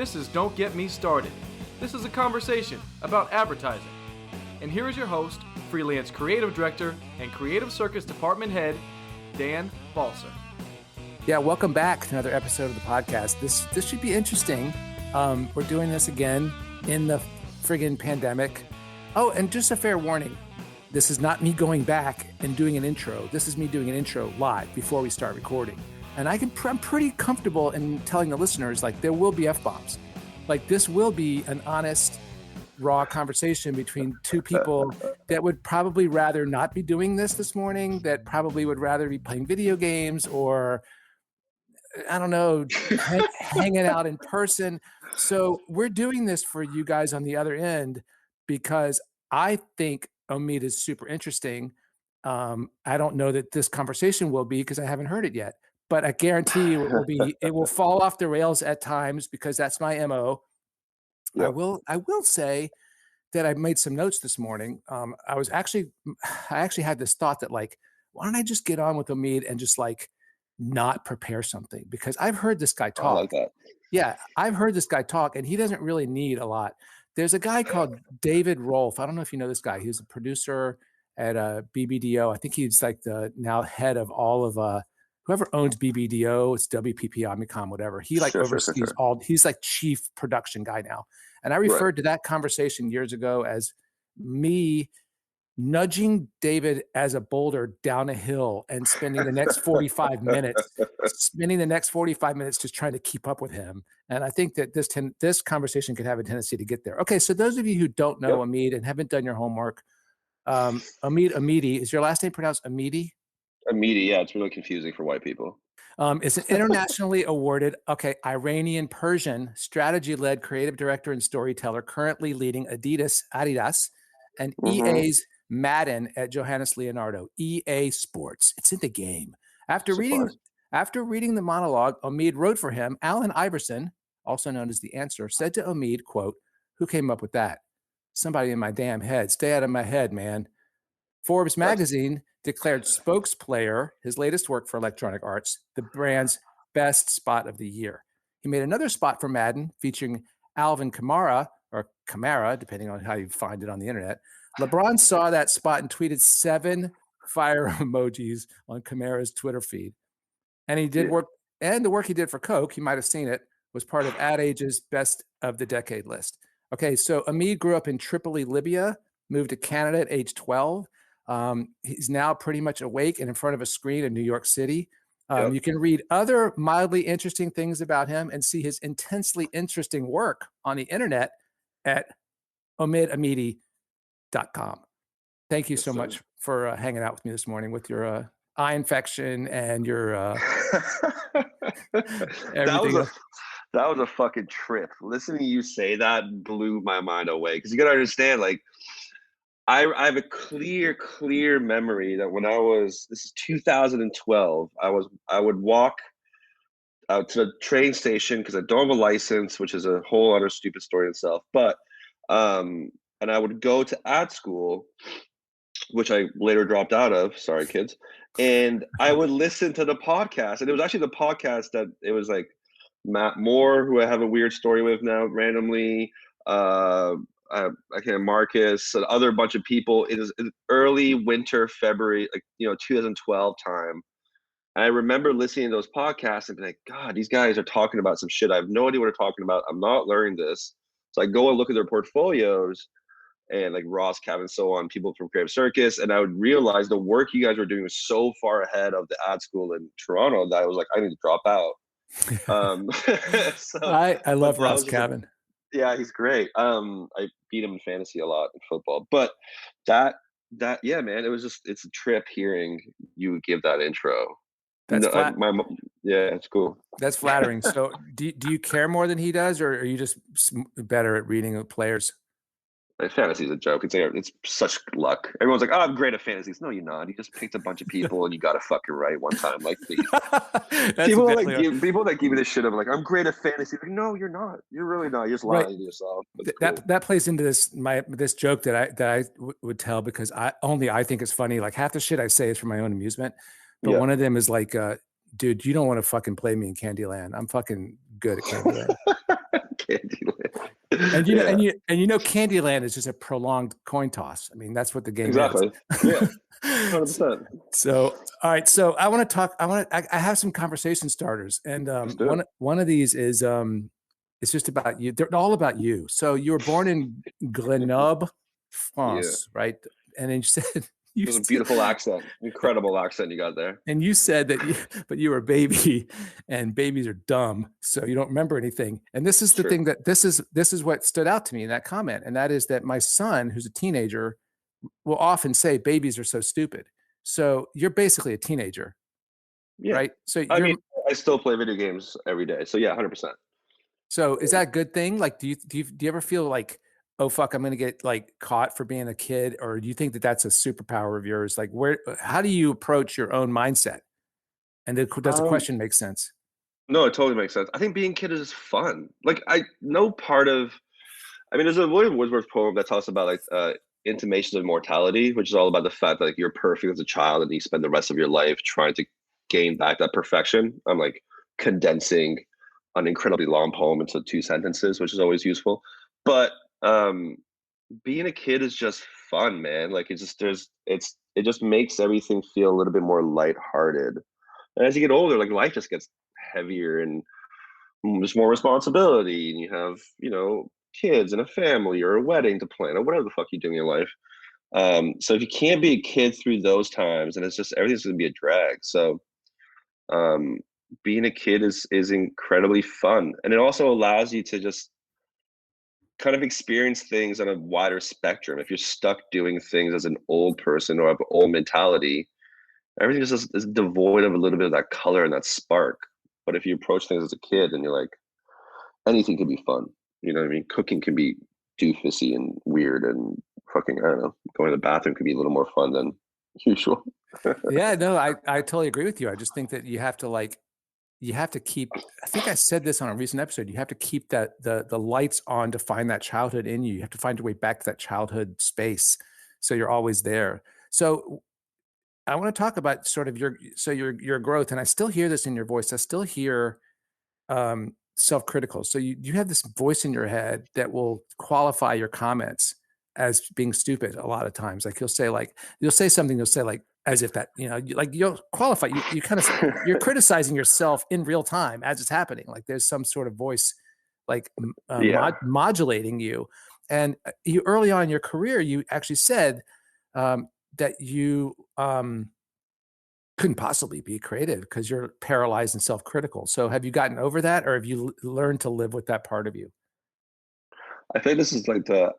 This is Don't Get Me Started. This is a conversation about advertising. And here is your host, freelance creative director and creative circus department head, Dan Balser. Yeah, welcome back to another episode of the podcast. This should be interesting. We're doing this again in the friggin' pandemic. Oh, and just a fair warning. This is not me going back and doing an intro. This is me doing an intro live before we start recording. And I'm pretty comfortable in telling the listeners, like, there will be F-bombs. Like, this will be an honest, raw conversation between two people that would probably rather not be doing this morning, that probably would rather be playing video games or, I don't know, hanging out in person. So we're doing this for you guys on the other end because I think Omid is super interesting. I don't know that this conversation will be because I haven't heard it yet. But I guarantee you it will fall off the rails at times because that's my MO. Yep. I will say that I made some notes this morning. I actually had this thought that, like, why don't I just get on with Omid and just like not prepare something? Because I've heard this guy talk. I like that. Yeah, I've heard this guy talk and he doesn't really need a lot. There's a guy called David Rolfe. I don't know if you know this guy. He was a producer at BBDO. I think he's like the now head of all of whoever owns BBDO, it's WPP, Omnicom, whatever. He oversees all. He's like chief production guy now. And I referred to that conversation years ago as me nudging David as a boulder down a hill and spending the next 45 minutes just trying to keep up with him. And I think that this conversation could have a tendency to get there. Okay, so those of you who don't know Omid and haven't done your homework, Amidi, is your last name pronounced Amidi? Amidi, yeah, it's really confusing for white people. It's an internationally awarded, Iranian Persian strategy-led creative director and storyteller, currently leading Adidas, and EA's Madden at Johannes Leonardo. EA Sports, it's in the game. After reading the monologue Omid wrote for him, Alan Iverson, also known as The Answer, said to Omid, quote, "Who came up with that? Somebody in my damn head. Stay out of my head, man." Forbes magazine declared Spokesplayer, his latest work for Electronic Arts, the brand's best spot of the year. He made another spot for Madden featuring Alvin Kamara, or Kamara, depending on how you find it on the internet. LeBron saw that spot and tweeted 7 fire emojis on Kamara's Twitter feed. And he did work, and the work he did for Coke, you might have seen it, was part of Ad Age's best of the decade list. Okay, so Omid grew up in Tripoli, Libya, moved to Canada at age 12. He's now pretty much awake and in front of a screen in New York City. You can read other mildly interesting things about him and see his intensely interesting work on the internet at omidamidi.com. Thank you so much for hanging out with me this morning with your eye infection and your everything. That was a fucking trip. Listening to you say that blew my mind away. Because you got to understand, like, I have a clear memory that when this is 2012, I would walk out to the train station because I don't have a license, which is a whole other stupid story in itself. But and I would go to ad school, which I later dropped out of. Sorry, kids. And I would listen to the podcast, and it was actually the podcast that it was like Matt Moore, who I have a weird story with now randomly. I can't Marcus, and other bunch of people. It is early winter, February, 2012 time. And I remember listening to those podcasts and being like, God, these guys are talking about some shit. I have no idea what they're talking about. I'm not learning this. So I go and look at their portfolios and like Ross, Kevin, so on, people from Creative Circus. And I would realize the work you guys were doing was so far ahead of the ad school in Toronto that I was like, I need to drop out. So I love Ross Kevin. Yeah, he's great. I beat him in fantasy a lot in football, but that yeah, man, it's a trip hearing you give that intro. That's it's cool. That's flattering. So do you care more than he does, or are you just better at reading players? Like, fantasy's a joke. It's such luck. Everyone's like, "Oh, I'm great at fantasies." No, you're not. You just picked a bunch of people and you got to fucking right one time. Like, people that give me this shit. I'm like, "I'm great at fantasy." Like, no, you're not. You're really not. You're just lying to yourself. That plays into this joke that I would tell because I think it's funny. Like, half the shit I say is for my own amusement, but one of them is like, "Dude, you don't want to fucking play me in Candyland. I'm fucking good at Candyland." Candyland. And Candyland is just a prolonged coin toss. I mean, that's what the game exactly. is. Yeah. 100%. So, all right. So I want to talk, I have some conversation starters. And one of these is it's just about you. They're all about you. So you were born in Grenoble, France, right? And then you said it was a beautiful accent, incredible accent you got there. And you said that you were a baby, and babies are dumb, so you don't remember anything. And this is the thing that this is what stood out to me in that comment, and that is that my son, who's a teenager, will often say babies are so stupid. So you're basically a teenager, right? So I still play video games every day. So yeah, 100%. So is that a good thing? Like, do you ever feel like, oh fuck, I'm gonna get like caught for being a kid, or do you think that that's a superpower of yours? Like, how do you approach your own mindset? And does the question make sense? No, it totally makes sense. I think being a kid is fun. Like there's a William Wordsworth poem that talks about like intimations of mortality, which is all about the fact that like you're perfect as a child and you spend the rest of your life trying to gain back that perfection. I'm like condensing an incredibly long poem into 2 sentences, which is always useful. But being a kid is just fun, man. Like it just makes everything feel a little bit more lighthearted. And as you get older, like life just gets heavier and there's more responsibility, and you have, kids and a family or a wedding to plan or whatever the fuck you do in your life. So if you can't be a kid through those times, and it's just everything's gonna be a drag. So being a kid is incredibly fun, and it also allows you to just kind of experience things on a wider spectrum. If you're stuck doing things as an old person or have an old mentality, everything is devoid of a little bit of that color and that spark. But if you approach things as a kid and you're like, anything can be fun. You know what I mean? Cooking can be doofusy and weird, and fucking, I don't know, going to the bathroom could be a little more fun than usual. Yeah, no, I totally agree with you. I just think that you have to keep, I think I said this on a recent episode, you have to keep that the lights on to find that childhood in you. You have to find your way back to that childhood space, so you're always there. So I want to talk about sort of your growth, and I still hear this in your voice. I still hear self-critical. So you have this voice in your head that will qualify your comments as being stupid a lot of times. Like you'll say something, you'll say like, as if that, like you'll qualify, you kind of, you're criticizing yourself in real time as it's happening. Like there's some sort of voice like modulating you. And you early on in your career, you actually said that you couldn't possibly be creative because you're paralyzed and self-critical. So have you gotten over that, or have you learned to live with that part of you? I think this is like the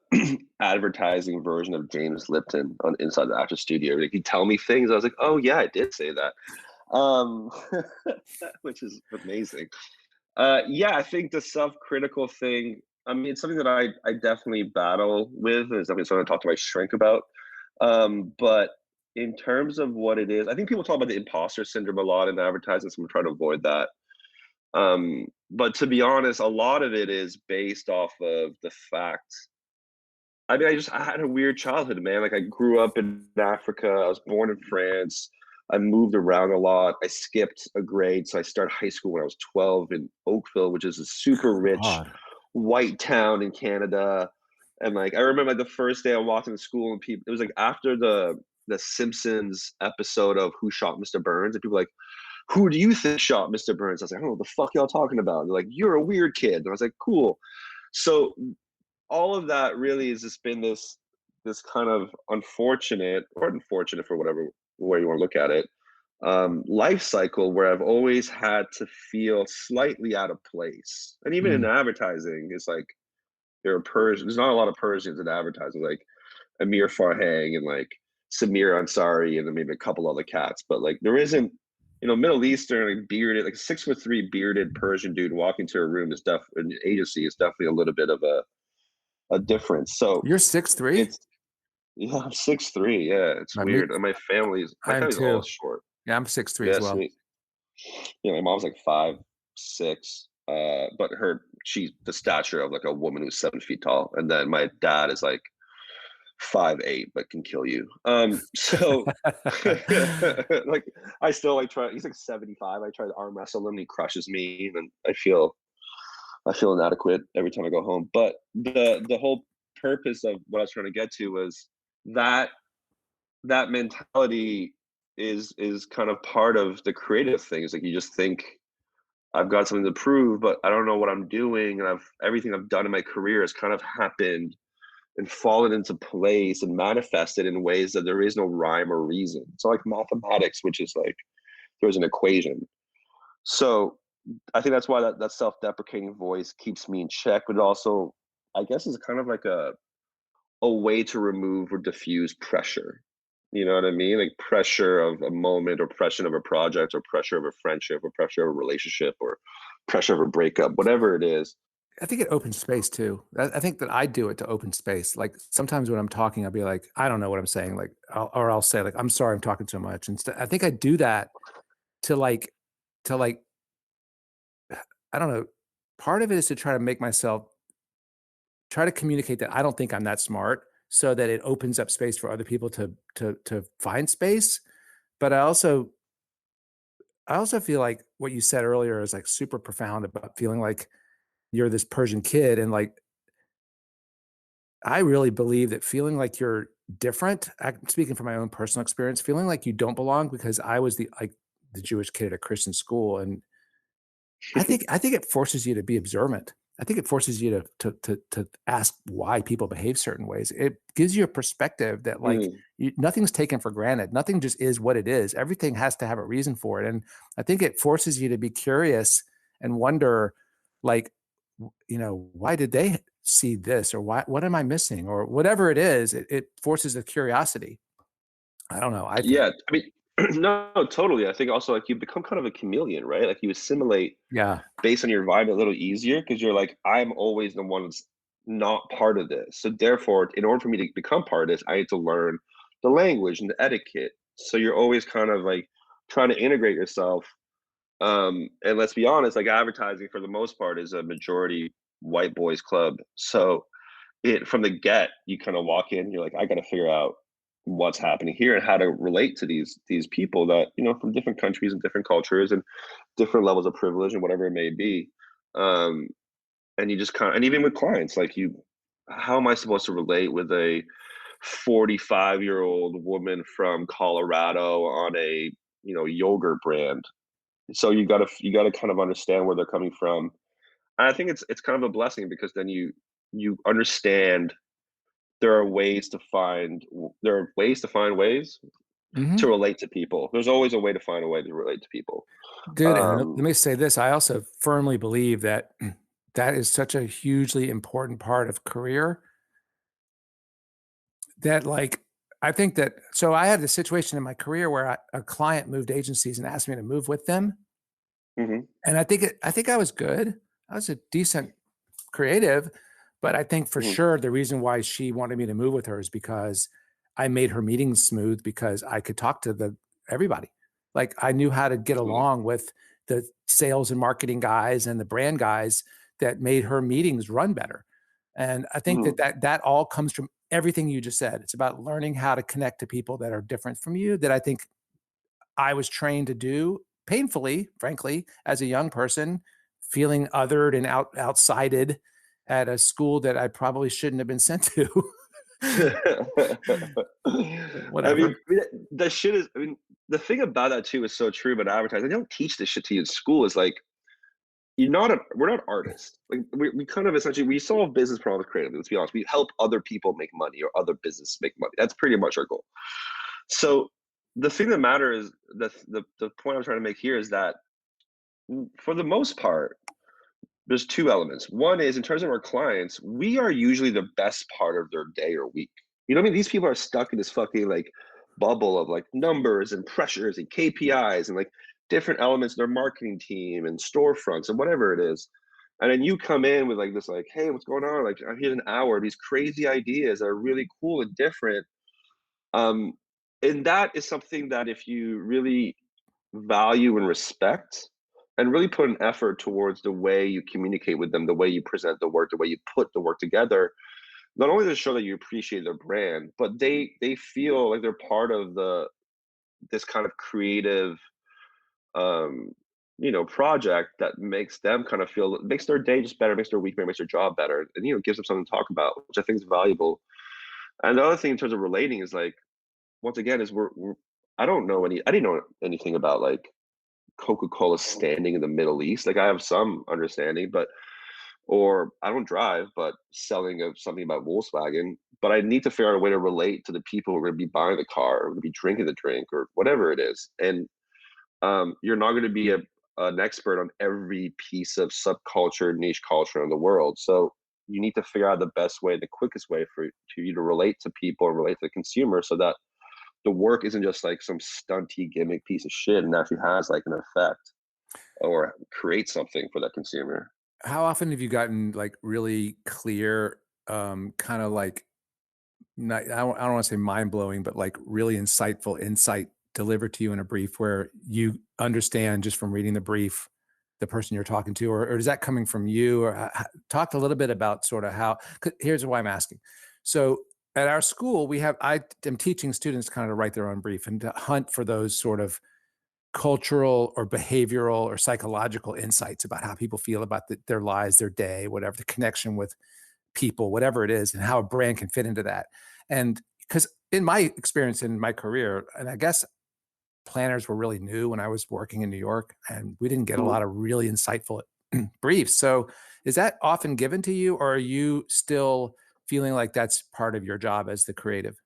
advertising version of James Lipton on Inside the Actor Studio. Like he'd tell me things, I was like, oh yeah, I did say that, which is amazing. I think the self-critical thing, I mean, it's something that I definitely battle with. It's definitely something I talk to my shrink about. But in terms of what it is, I think people talk about the imposter syndrome a lot in advertising, so I'm trying to avoid that. But to be honest, a lot of it is based off of the fact, I mean, I had a weird childhood, man. Like I grew up in Africa. I was born in France. I moved around a lot. I skipped a grade. So I started high school when I was 12 in Oakville, which is a super rich white town in Canada. And like, I remember like the first day I walked into school and it was like after the Simpsons episode of Who Shot Mr. Burns, and people were like, who do you think shot Mr. Burns? I was like, I don't know what the fuck y'all talking about. And they're like, you're a weird kid. And I was like, cool. So all of that really has just been this kind of unfortunate for whatever way you want to look at it, life cycle where I've always had to feel slightly out of place. And even in advertising, it's like there's not a lot of Persians in advertising, like Amir Farhang and like Samir Ansari and then maybe a couple other cats. But like there isn't, Middle Eastern, like bearded, like 6'3" bearded Persian dude walking to a room an agency is definitely a little bit of a difference. So you're 6'3"? Yeah, I'm 6'3". Yeah, it's weird. And my family's all short. Yeah, I'm 6'3" as well. Sweet. My mom's like 5'6", but she's the stature of like a woman who's 7 feet tall. And then my dad is like 5'8", but can kill you. So like I still like try. He's like 75. I try to arm wrestle him. He crushes me, and I feel I feel inadequate every time I go home. But the whole purpose of what I was trying to get to was that that mentality is kind of part of the creative thing. It's like you just think I've got something to prove, but I don't know what I'm doing, and I've everything I've done in my career has kind of happened and fallen into place and manifested in ways that there is no rhyme or reason. It's not like mathematics, which is like there's an equation. So I think that's why that self-deprecating voice keeps me in check, but it also, I guess, is kind of like a way to remove or diffuse pressure. You know what I mean? Like pressure of a moment or pressure of a project or pressure of a friendship or pressure of a relationship or pressure of a breakup, whatever it is. I think it opens space too. I think that I do it to open space. Like sometimes when I'm talking, I'll be like, I don't know what I'm saying. Like, I'll say like, I'm sorry, I'm talking too much. And I think I do that to like, to like, I don't know. Part of it is to try to make myself try to communicate that I don't think I'm that smart, so that it opens up space for other people to find space. But I also feel like what you said earlier is like super profound about feeling like you're this Persian kid, and like I really believe that feeling like you're different, speaking from my own personal experience, feeling like you don't belong because I was the Jewish kid at a Christian school, and I think it forces you to be observant. I think it forces you to ask why people behave certain ways. It gives you a perspective that like Mm. nothing's taken for granted. Nothing just is what it is. Everything has to have a reason for it, and I think it forces you to be curious and wonder, like, why did they see this, or why? What am I missing, or whatever it is? It forces a curiosity. I don't know. I think, Yeah, I mean, no, totally. I think also like you become kind of a chameleon, right? Like you assimilate yeah. based on your vibe a little easier because you're like, I'm always the one that's not part of this. So therefore, in order for me to become part of this, I need to learn the language and the etiquette. So you're always kind of like trying to integrate yourself. And let's be honest, like advertising for the most part is a majority white boys club. So it from the get, you kind of walk in, you're like, I got to figure out what's happening here and how to relate to these people that from different countries and different cultures and different levels of privilege and whatever it may be. Um, and you just kind of, and even with clients, like how am I supposed to relate with a 45-year-old woman from Colorado on a yogurt brand? So you gotta kind of understand where they're coming from. And I think it's kind of a blessing because then you understand there are ways to find ways to Mhm. relate to people. There's always a way to find a way to relate to people. Dude, and let Um, me say this, I also firmly believe that that is such a hugely important part of career that, like, I think that so I had a situation in my career where a client moved agencies and asked me to move with them, mhm, and I think I was good. I was a decent creative, but I think for mhm, sure the reason why she wanted me to move with her is because I made her meetings smooth because I could talk to everybody. Like I knew how to get mhm, along with the sales and marketing guys and the brand guys that made her meetings run better. And I think that mhm. that all comes from everything you just said. It's about learning how to connect to people that are different from you that I think I was trained to do painfully, frankly, as a young person, feeling othered and outsided at a school that I probably shouldn't have been sent to. I mean, Whatever. that shit is. I mean, the thing about that too is so true about advertising. They don't teach this shit to you in school. Is like we're not artists. Like we kind of essentially we solve business problems creatively. Let's be honest. We help other people make money or other business make money. That's pretty much our goal. So the thing that matters is the point I'm trying to make here is that for the most part, there's two elements. One is in terms of our clients, we are usually the best part of their day or week. You know what I mean? These people are stuck in this fucking like bubble of like numbers and pressures and KPIs and like different elements of their marketing team and storefronts and whatever it is. And then you come in with like this, like, hey, what's going on? Like, here's an hour, these crazy ideas that are really cool and different. Um, and that is something that if you really value and respect and really put an effort towards the way you communicate with them, the way you present the work, the way you put the work together, not only to show that you appreciate their brand, but they feel like they're part of this kind of creative um project that makes them kind of feel, makes their day just better, makes their week better, makes their job better, and gives them something to talk about, which I think is valuable. And the other thing in terms of relating is like, once again, is I didn't know anything about like Coca-Cola standing in the Middle East. Like I have some understanding, or I don't drive, but selling of something about Volkswagen, but I need to figure out a way to relate to the people who are going to be buying the car, or going to be drinking the drink, or whatever it is. And you're not going to be an expert on every piece of subculture, niche culture in the world. So you need to figure out the best way, the quickest way for you to relate to people and relate to the consumer, so that the work isn't just like some stunty gimmick piece of shit, and actually has like an effect or create something for that consumer. How often have you gotten like really clear, kind of like, not, I don't want to say mind blowing, but like really insightful insight delivered to you in a brief where you understand just from reading the brief the person you're talking to, or is that coming from you? Or talk a little bit about sort of how. Here's why I'm asking. So at our school, I am teaching students kind of to write their own brief and to hunt for those sort of cultural or behavioral or psychological insights about how people feel about their lives, their day, whatever, the connection with people, whatever it is, and how a brand can fit into that. And because in my experience in my career, and I guess planners were really new when I was working in New York, and we didn't get a lot of really insightful briefs. So is that often given to you, or are you still feeling like that's part of your job as the creative?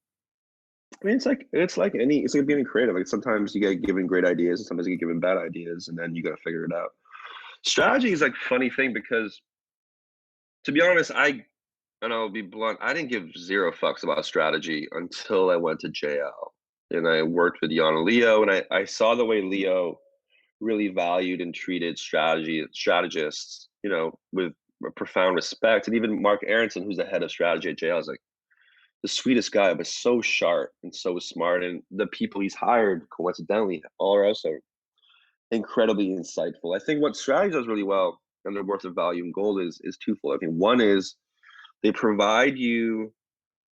I mean, it's like being creative. Like sometimes you get given great ideas, and sometimes you get given bad ideas, and then you got to figure it out. Strategy is like a funny thing because, to be honest, and I'll be blunt, I didn't give zero fucks about strategy until I went to JL, and I worked with Jan and Leo, and I saw the way Leo really valued and treated strategists, with profound respect. And even Mark Aronson, who's the head of strategy at JL, is like the sweetest guy, but so sharp and so smart. And the people he's hired, coincidentally, all are also incredibly insightful. I think what strategy does really well, and they're worth of value and gold, is twofold. I think one is they provide you,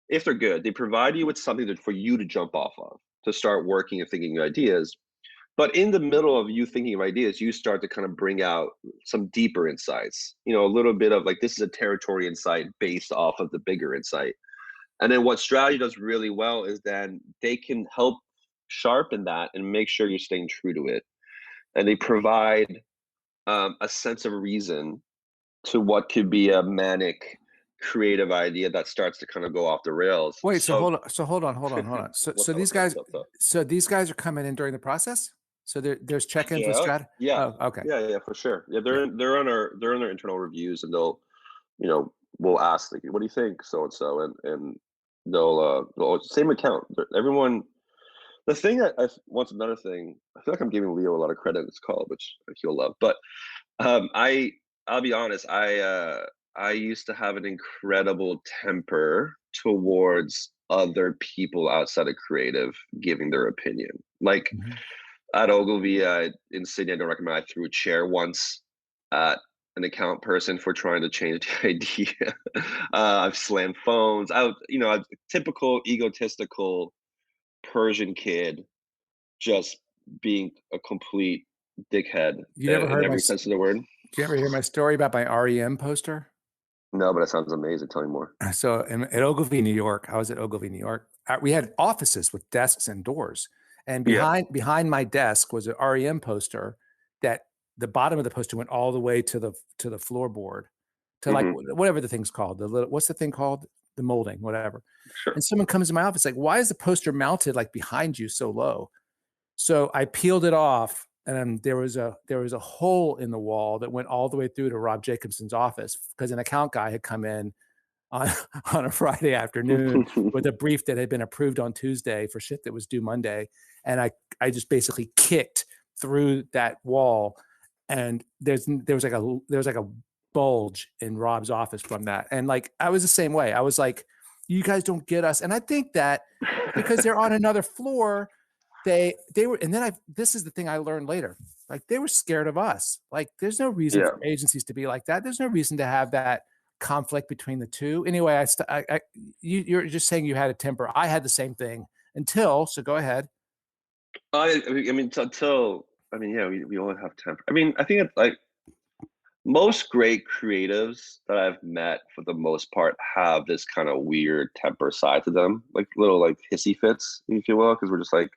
if they're good, they provide you with something for you to jump off of, to start working and thinking ideas. But in the middle of you thinking of ideas, you start to kind of bring out some deeper insights, a little bit of like, this is a territory insight based off of the bigger insight. And then what strategy does really well is then they can help sharpen that and make sure you're staying true to it. And they provide a sense of reason to what could be a manic creative idea that starts to kind of go off the rails. Wait, so hold on. So these guys, are coming in during the process. So there's check-ins with strat. Yeah. Oh, okay. Yeah, for sure. Yeah, they're in their internal reviews, and they'll, we'll ask like, what do you think, so and so, and they'll same account. Everyone. The thing another thing. I feel like I'm giving Leo a lot of credit in this call, which he'll love. But I'll be honest. I used to have an incredible temper towards other people outside of creative giving their opinion. Like at Ogilvy in Sydney, I don't recommend, I threw a chair once at an account person for trying to change the idea. I've slammed phones. I'm a typical egotistical Persian kid, just being a complete dickhead in every sense of the word. Did you ever hear my story about my REM poster? No, but it sounds amazing. Tell me more. So at Ogilvy, New York, I was at Ogilvy, New York. We had offices with desks and doors. And behind my desk was an REM poster that the bottom of the poster went all the way to the floorboard, to like whatever the thing's called. What's the thing called? The molding, whatever. Sure. And someone comes to my office like, why is the poster mounted like behind you so low? So I peeled it off, and there was a hole in the wall that went all the way through to Rob Jacobson's office, because an account guy had come in on a Friday afternoon with a brief that had been approved on Tuesday for shit that was due Monday. And I just basically kicked through that wall, and there was like a bulge in Rob's office from that. And like, I was the same way. I was like, you guys don't get us. And I think that because they're on another floor, they were, and then this is the thing I learned later. Like, they were scared of us. Like, there's no reason for agencies to be like that. There's no reason to have that conflict between the two. Anyway, you're just saying you had a temper. I had the same thing so go ahead. I mean, until I mean, yeah, we all have temper. I mean, I think it's like most great creatives that I've met for the most part have this kind of weird temper side to them, like little like hissy fits, if you will, because we're just like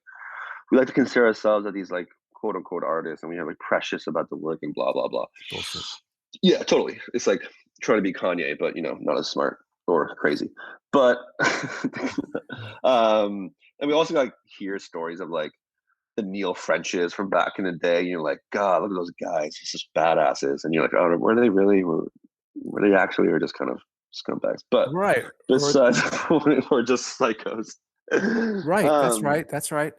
we like to consider ourselves as these like quote unquote artists, and we have like precious about the work and blah blah blah. Bullshit. Yeah, totally. It's like trying to be Kanye, but not as smart or crazy. But and we also like hear stories of like the Neil Frenches from back in the day. And you're like, God, look at those guys, he's just badasses. And you're like, oh, were they really? Were they actually, or just kind of scumbags? But Right. besides, we're just psychos. Right. That's right.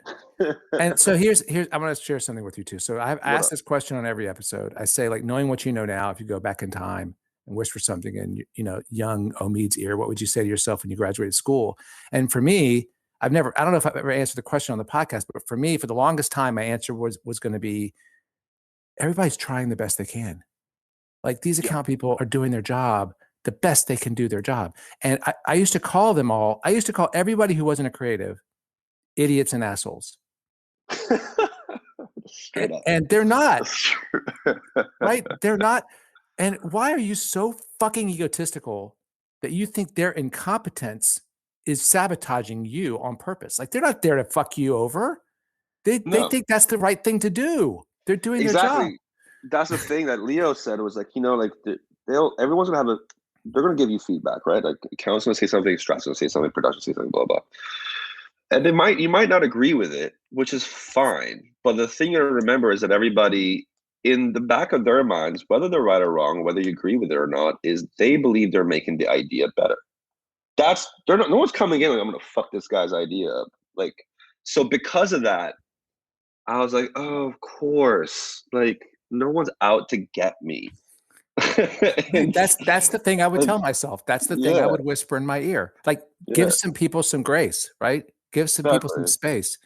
And so here's I'm going to share something with you too. So I asked this question on every episode. I say, like, knowing what you know now, if you go back in time and wish for something in young Omid's ear, what would you say to yourself when you graduated school? And for me, I don't know if I've ever answered the question on the podcast, but for me, for the longest time, my answer was going to be, everybody's trying the best they can. Like, these account people are doing their job the best they can do their job. And I used to call everybody who wasn't a creative idiots and assholes. And they're not. Right? They're not. And why are you so fucking egotistical that you think their incompetence is sabotaging you on purpose? Like, they're not there to fuck you over. They think that's the right thing to do. They're doing their job. That's the thing that Leo said, was like, like everyone's gonna they're gonna give you feedback, right? Like, accountant's gonna say something, Strat's gonna say something, production say something, blah blah. And you might not agree with it, which is fine. But the thing to remember is that everybody, in the back of their minds, whether they're right or wrong, whether you agree with it or not, is they believe they're making the idea better. No one's coming in like, I'm gonna fuck this guy's idea up. Like, so because of that, I was like, oh, of course. Like, no one's out to get me. That's the thing I would tell myself. That's the thing I would whisper in my ear. Like, give some people some grace, right? Give some people some space.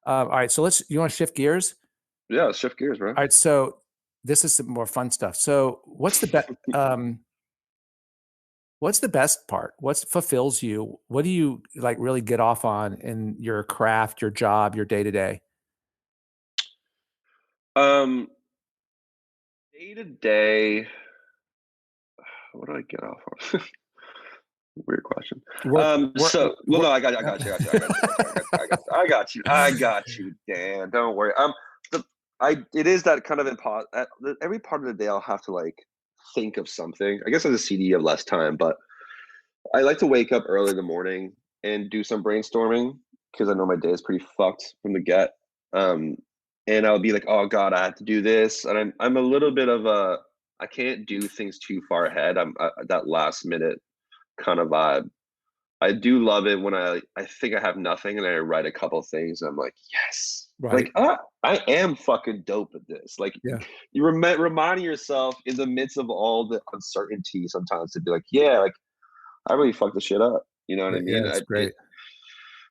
All right, so you want to shift gears? Yeah, let's shift gears, bro. All right, so this is some more fun stuff. So what's the best part? What fulfills you? What do you like really get off on in your craft, your job, your day-to-day? Day-to-day, what do I get off on? Weird question. I got you, Dan. Don't worry. It is that kind of every part of the day I'll have to like think of something. I guess as a CD you have less time, but I like to wake up early in the morning and do some brainstorming, because I know my day is pretty fucked from the get. And I'll be like, oh God, I have to do this. And I'm a little bit of I can't do things too far ahead. I'm that last minute kind of vibe. I do love it when I think I have nothing and I write a couple things and I'm like, yes, right. Like, I am fucking dope at this. Like, you reminding yourself in the midst of all the uncertainty sometimes to be like, yeah, like, I really fucked the shit up. You know what I mean? Yeah, that's great.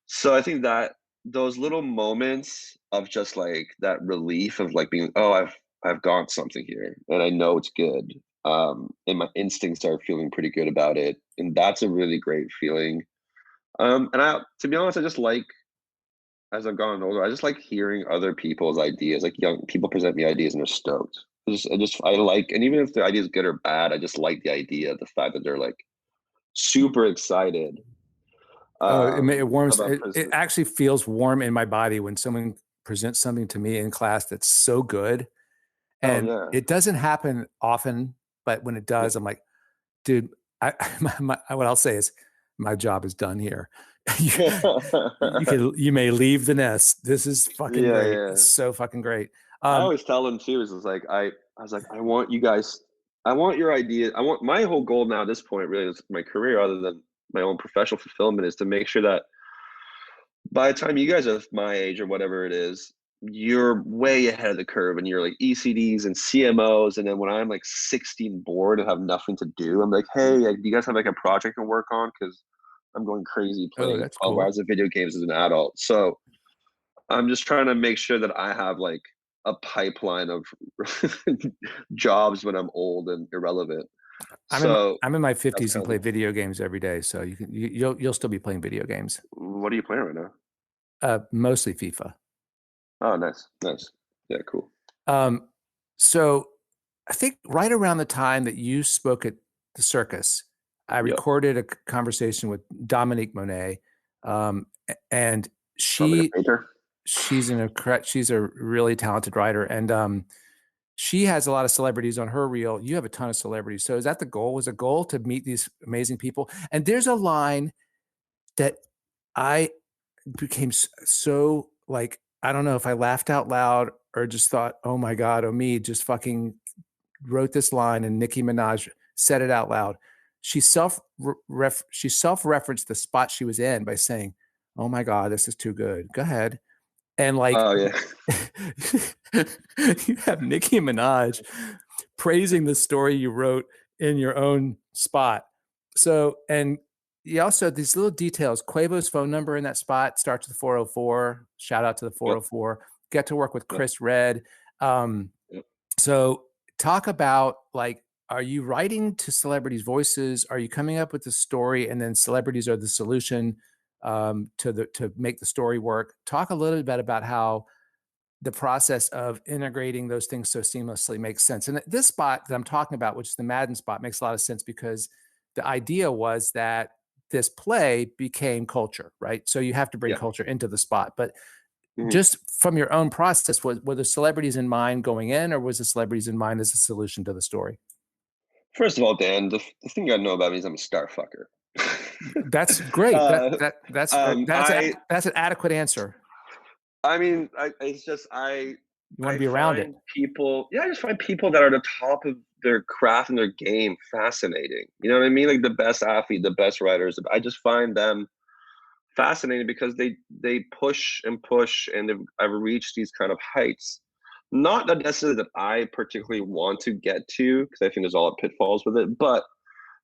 So I think that those little moments of just like that relief of like being, oh, I've got something here and I know it's good. And my instincts are feeling pretty good about it. And that's a really great feeling. And to be honest, I just like, as I've gotten older, I just like hearing other people's ideas. Like, young people present me ideas and they're stoked. I like, and even if the idea is good or bad, I just like the idea, the fact that they're like super excited. It warms. It actually feels warm in my body when someone presents something to me in class that's so good. And it doesn't happen often, but when it does, I'm like, dude, what I'll say is, my job is done here. You may leave the nest. This is fucking great. Yeah. It's so fucking great. I always tell them too, is like, I was like, I want you guys, I want your idea. I want, my whole goal now at this point really is my career, other than my own professional fulfillment, is to make sure that by the time you guys are my age or whatever it is, you're way ahead of the curve and you're like ECDs and CMOs. And then when I'm like 16 bored and have nothing to do, I'm like, hey, do you guys have like a project to work on? Because I'm going crazy playing 12 hours of video games as an adult. So I'm just trying to make sure that I have like a pipeline of jobs when I'm old and irrelevant. I'm in my 50s and play video games every day. So you'll still be playing video games. What are you playing right now? Mostly FIFA. Oh, nice. Yeah, cool. So I think right around the time that you spoke at the circus, I Yep. recorded a conversation with Dominique Monet, and Dominic Painter. she's a really talented writer, and she has a lot of celebrities on her reel. You have a ton of celebrities. So is that the goal? Was a goal to meet these amazing people? And there's a line that I became so like, I don't know if I laughed out loud or just thought, oh my God, Omid just fucking wrote this line and Nicki Minaj said it out loud. She self-referenced the spot she was in by saying, oh my God, this is too good. Go ahead. And like, Oh yeah. you have Nicki Minaj praising the story you wrote in your own spot. So, and you also, these little details, Quavo's phone number in that spot starts with 404. Shout out to the 404. Yep. Get to work with Chris Redd. Yep. So talk about, like, are you writing to celebrities' voices? Are you coming up with the story and then celebrities are the solution to make the story work? Talk a little bit about how the process of integrating those things so seamlessly makes sense. And this spot that I'm talking about, which is the Madden spot, makes a lot of sense because the idea was that this play became culture, right? So you have to bring culture into the spot. But just from your own process, were the celebrities in mind going in, or was the celebrities in mind as a solution to the story? First of all, Dan, the thing you gotta know about me is I'm a star fucker. That's great. That's an adequate answer. I mean, it's just you want to be around it. People, I just find people that are the top of their craft and their game fascinating. You know what I mean? Like the best athlete, the best writers. I just find them fascinating because they push and push, and I've reached these kind of heights. Not necessarily that I particularly want to get to, because I think there's all pitfalls with it, but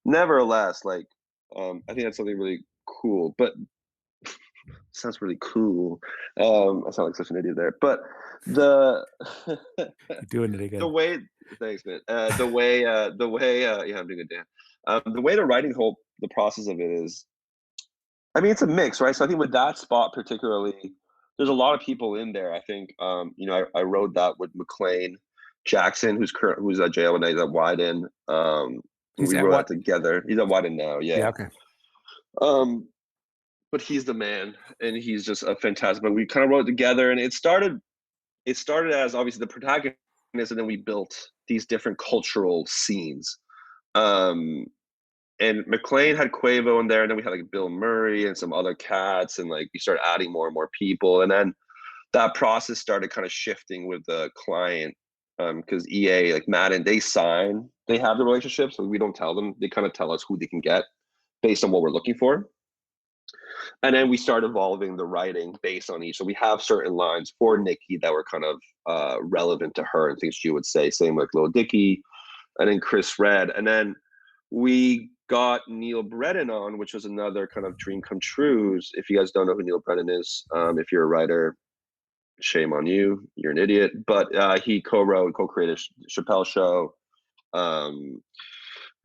nevertheless, like I think that's something really cool. But sounds really cool. I sound like such an idiot there, but you're doing it again. The way, thanks, man. Yeah, I'm doing it, Dan. The way the writing the process of it is, I mean, it's a mix, right? So I think with that spot particularly, there's a lot of people in there. I think, I wrote that with McLean Jackson, who's at jail and he's at Wyden. We wrote that together. He's at Wyden now. Yeah. Okay. But he's the man, and he's just a fantastic. But we kind of wrote it together, and it started as obviously the protagonist, and then we built these different cultural scenes. And McLean had Quavo in there, and then we had like Bill Murray and some other cats, and like we started adding more and more people, and then that process started kind of shifting with the client, because EA, like Madden, they have the relationships, so we don't tell them. They kind of tell us who they can get based on what we're looking for. And then we start evolving the writing based on each. So we have certain lines for Nicki that were kind of relevant to her and things she would say. Same like Lil Dicky, and then Chris Redd. And then we got Neil Brennan on, which was another kind of dream come true. If you guys don't know who Neil Brennan is, if you're a writer, shame on you. You're an idiot. But he co-wrote and co-created Chappelle Show.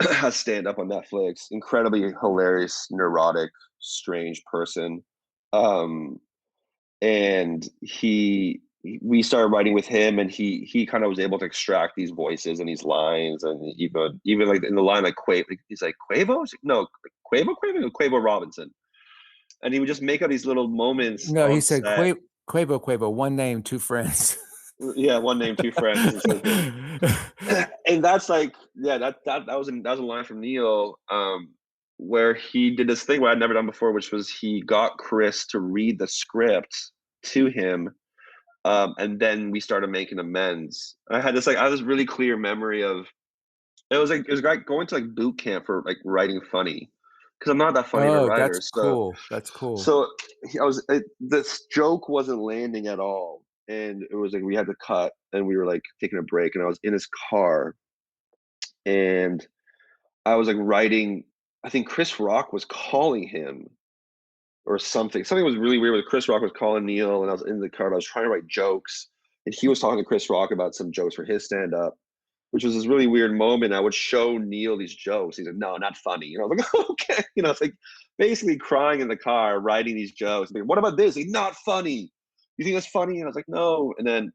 Has stand up on Netflix. Incredibly hilarious, neurotic, strange person. And we started writing with him, and he kind of was able to extract these voices and these lines, and even like in the line like Quavo, he's like Quavo, no, Quavo Robinson, and he would just make up these little moments. No, he said Quavo, one name, two friends. Yeah, one name, two friends. And that's like, yeah, that was a line from Neil, where he did this thing where I'd never done before, which was he got Chris to read the script to him, and then we started making amends. I had this really clear memory of it was like going to like boot camp for like writing funny, because I'm not that funny of a writer. That's cool. That's cool. So this joke wasn't landing at all. And it was like we had to cut, and we were like taking a break, and I was in his car, and I was like writing. I think Chris Rock was calling him or something. Something was really weird with Chris Rock was calling Neil, and I was in the car, and I was trying to write jokes, and he was talking to Chris Rock about some jokes for his stand-up, which was this really weird moment. I would show Neil these jokes. He's like, no, not funny. I was like, okay. It's like basically crying in the car, writing these jokes. Like, what about this? Like, not funny. You think that's funny? And I was like, no. And then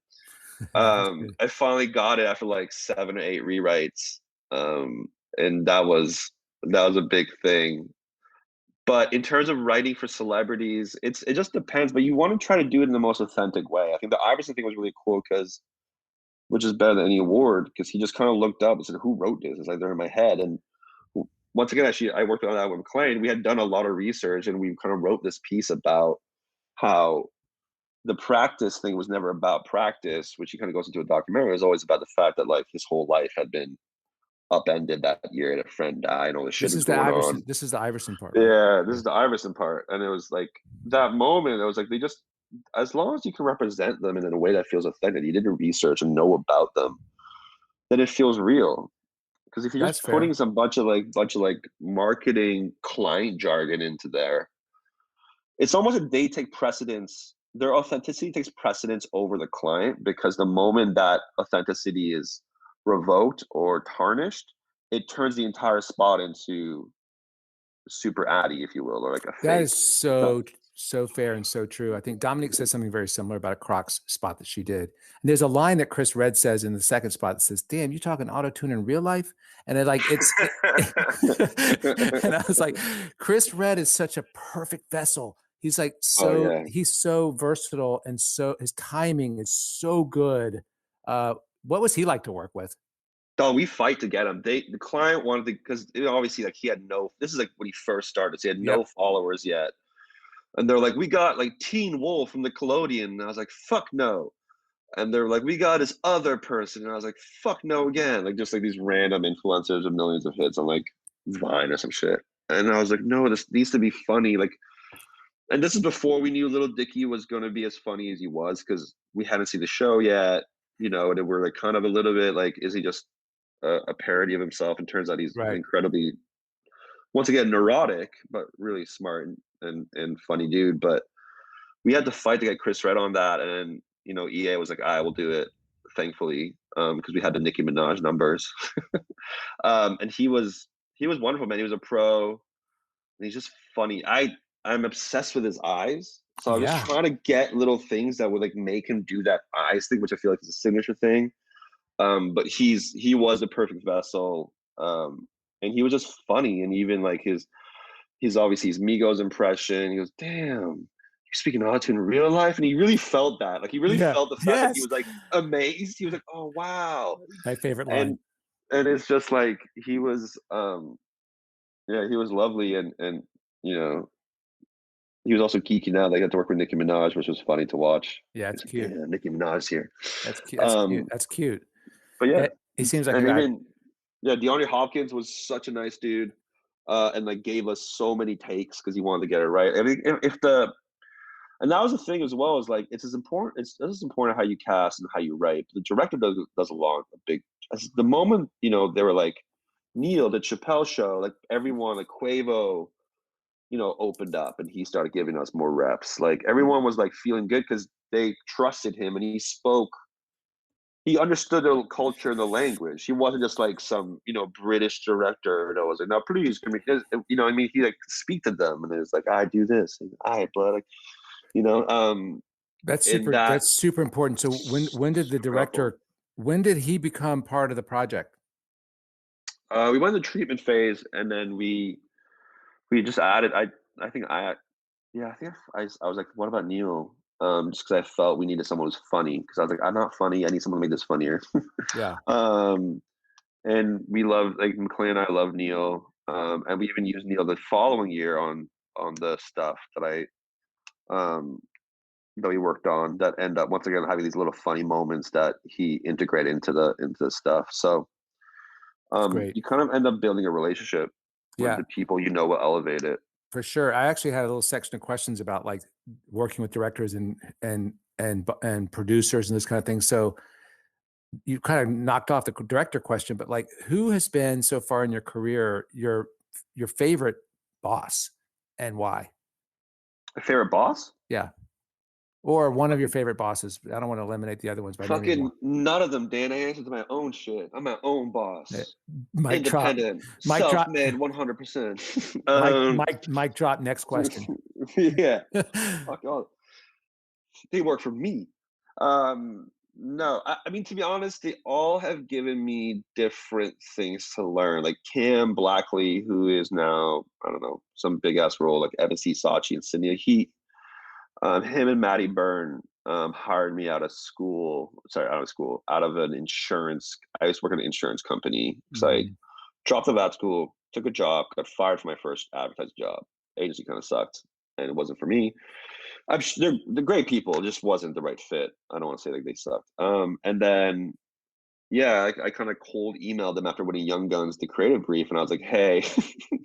I finally got it after like 7 or 8 rewrites. And that was a big thing. But in terms of writing for celebrities, it just depends. But you want to try to do it in the most authentic way. I think the Iverson thing was really cool because, which is better than any award, because he just kind of looked up and said, "Who wrote this?" It's like they're in my head. And once again, actually, I worked on that with McLean. We had done a lot of research, and we kind of wrote this piece about how the practice thing was never about practice, which he kind of goes into a documentary. It was always about the fact that like his whole life had been upended that year, and a friend died, and all this shit This was is the going Iverson. on. This is the Iverson part, right? Yeah, this is the Iverson part. And it was like that moment, it was like they just, as long as you can represent them in a way that feels authentic, you did your research and know about them, then it feels real. Because if you're That's just putting fair. some bunch of like marketing client jargon into there, it's almost like they take precedence. Their authenticity takes precedence over the client, because the moment that authenticity is revoked or tarnished, it turns the entire spot into super addy, if you will, or like a That fake. is so fair and so true. I think Dominique said something very similar about a Crocs spot that she did. And there's a line that Chris Red says in the second spot that says, "Damn, you talking auto tune in real life?" And and I was like, Chris Red is such a perfect vessel. He's like Oh yeah. he's so versatile, and so his timing is so good. What was he like to work with? Oh, we fight to get him. The client wanted to, because obviously like he had no. This is like when he first started. So he had no Yep. followers yet, and they're like, "We got like Teen Wolf from the Collodion," and I was like, "Fuck no." And they're like, "We got this other person," and I was like, "Fuck no" again. Like just like these random influencers with millions of hits on like Vine or some shit. And I was like, "No, this needs to be funny." Like, and this is before we knew Little Dicky was going to be as funny as he was, because we hadn't seen the show yet, and we're like kind of a little bit like, is he just a parody of himself? And turns out he's Right. incredibly, once again, neurotic, but really smart and funny dude. But we had to fight to get Chris Red on that, and EA was like, "I will do it," thankfully, because we had the Nicki Minaj numbers. And he was wonderful, man. He was a pro, and he's just funny. I'm obsessed with his eyes, so I was just trying to get little things that would like make him do that eyes thing, which I feel like is a signature thing. But he was a perfect vessel, and he was just funny. And even like his obviously his Migos impression, he goes, "Damn, you're speaking auto in real life," and he really felt that. Like he really felt the fact that he was like amazed. He was like, "Oh wow." My favorite line. And it's just like he was, yeah, he was lovely, and he was also geeky. Now they got to work with Nicki Minaj, which was funny to watch. Yeah, it's cute. Yeah, Nicki Minaj here. That's cute. That's cute. That's cute. But yeah, He seems like a and guy. even DeAndre Hopkins was such a nice dude, and like gave us so many takes because he wanted to get it right. I mean, and that was the thing as well, is like it's as important. It's as important how you cast and how you write. The director does a big. The moment they were like, Neil, the Chappelle show, like everyone, like Quavo, opened up and he started giving us more reps. Like everyone was like feeling good because they trusted him, and he understood the culture and the language. He wasn't just like some, British director that was like, "Now please, can we," I mean, he like speak to them, and it's like, "I do this," and "I," but like, That's super important. So when did the director, when did he become part of the project? We went in the treatment phase, and then we just added. I was like, "What about Neil?" Just because I felt we needed someone who's funny, because I was like, "I'm not funny. I need someone to make this funnier." Yeah. And we love, like, McLean and I love Neil, and we even used Neil the following year on the stuff that we worked on, that end up once again having these little funny moments that he integrated into the stuff. So you kind of end up building a relationship with the people will elevate it. For sure. I actually had a little section of questions about like working with directors and producers and this kind of thing. So you kind of knocked off the director question, but like, who has been so far in your career your favorite boss, and why? A favorite boss? Yeah. Or one of your favorite bosses. I don't want to eliminate the other ones by fucking none of them, Dan. I answer to my own shit. I'm my own boss. Mic Independent. Drop. Self-made 100%. Mic drop. Next question. Yeah. Fuck all. They work for me. No, I mean, to be honest, they all have given me different things to learn. Like Cam Blackley, who is now, I don't know, some big ass role like Evan C. Sachi and Sydney. Him and Maddie Byrne hired me out of school. Sorry, out of school, out of an insurance. I used to work at an insurance company. So I Mhm. dropped out of that school, took a job, got fired from my first advertising job. Agency kind of sucked, and it wasn't for me. They're great people. It just wasn't the right fit. I don't want to say like they sucked. And then yeah, I kind of cold emailed them after winning Young Guns the creative brief, and I was like, hey,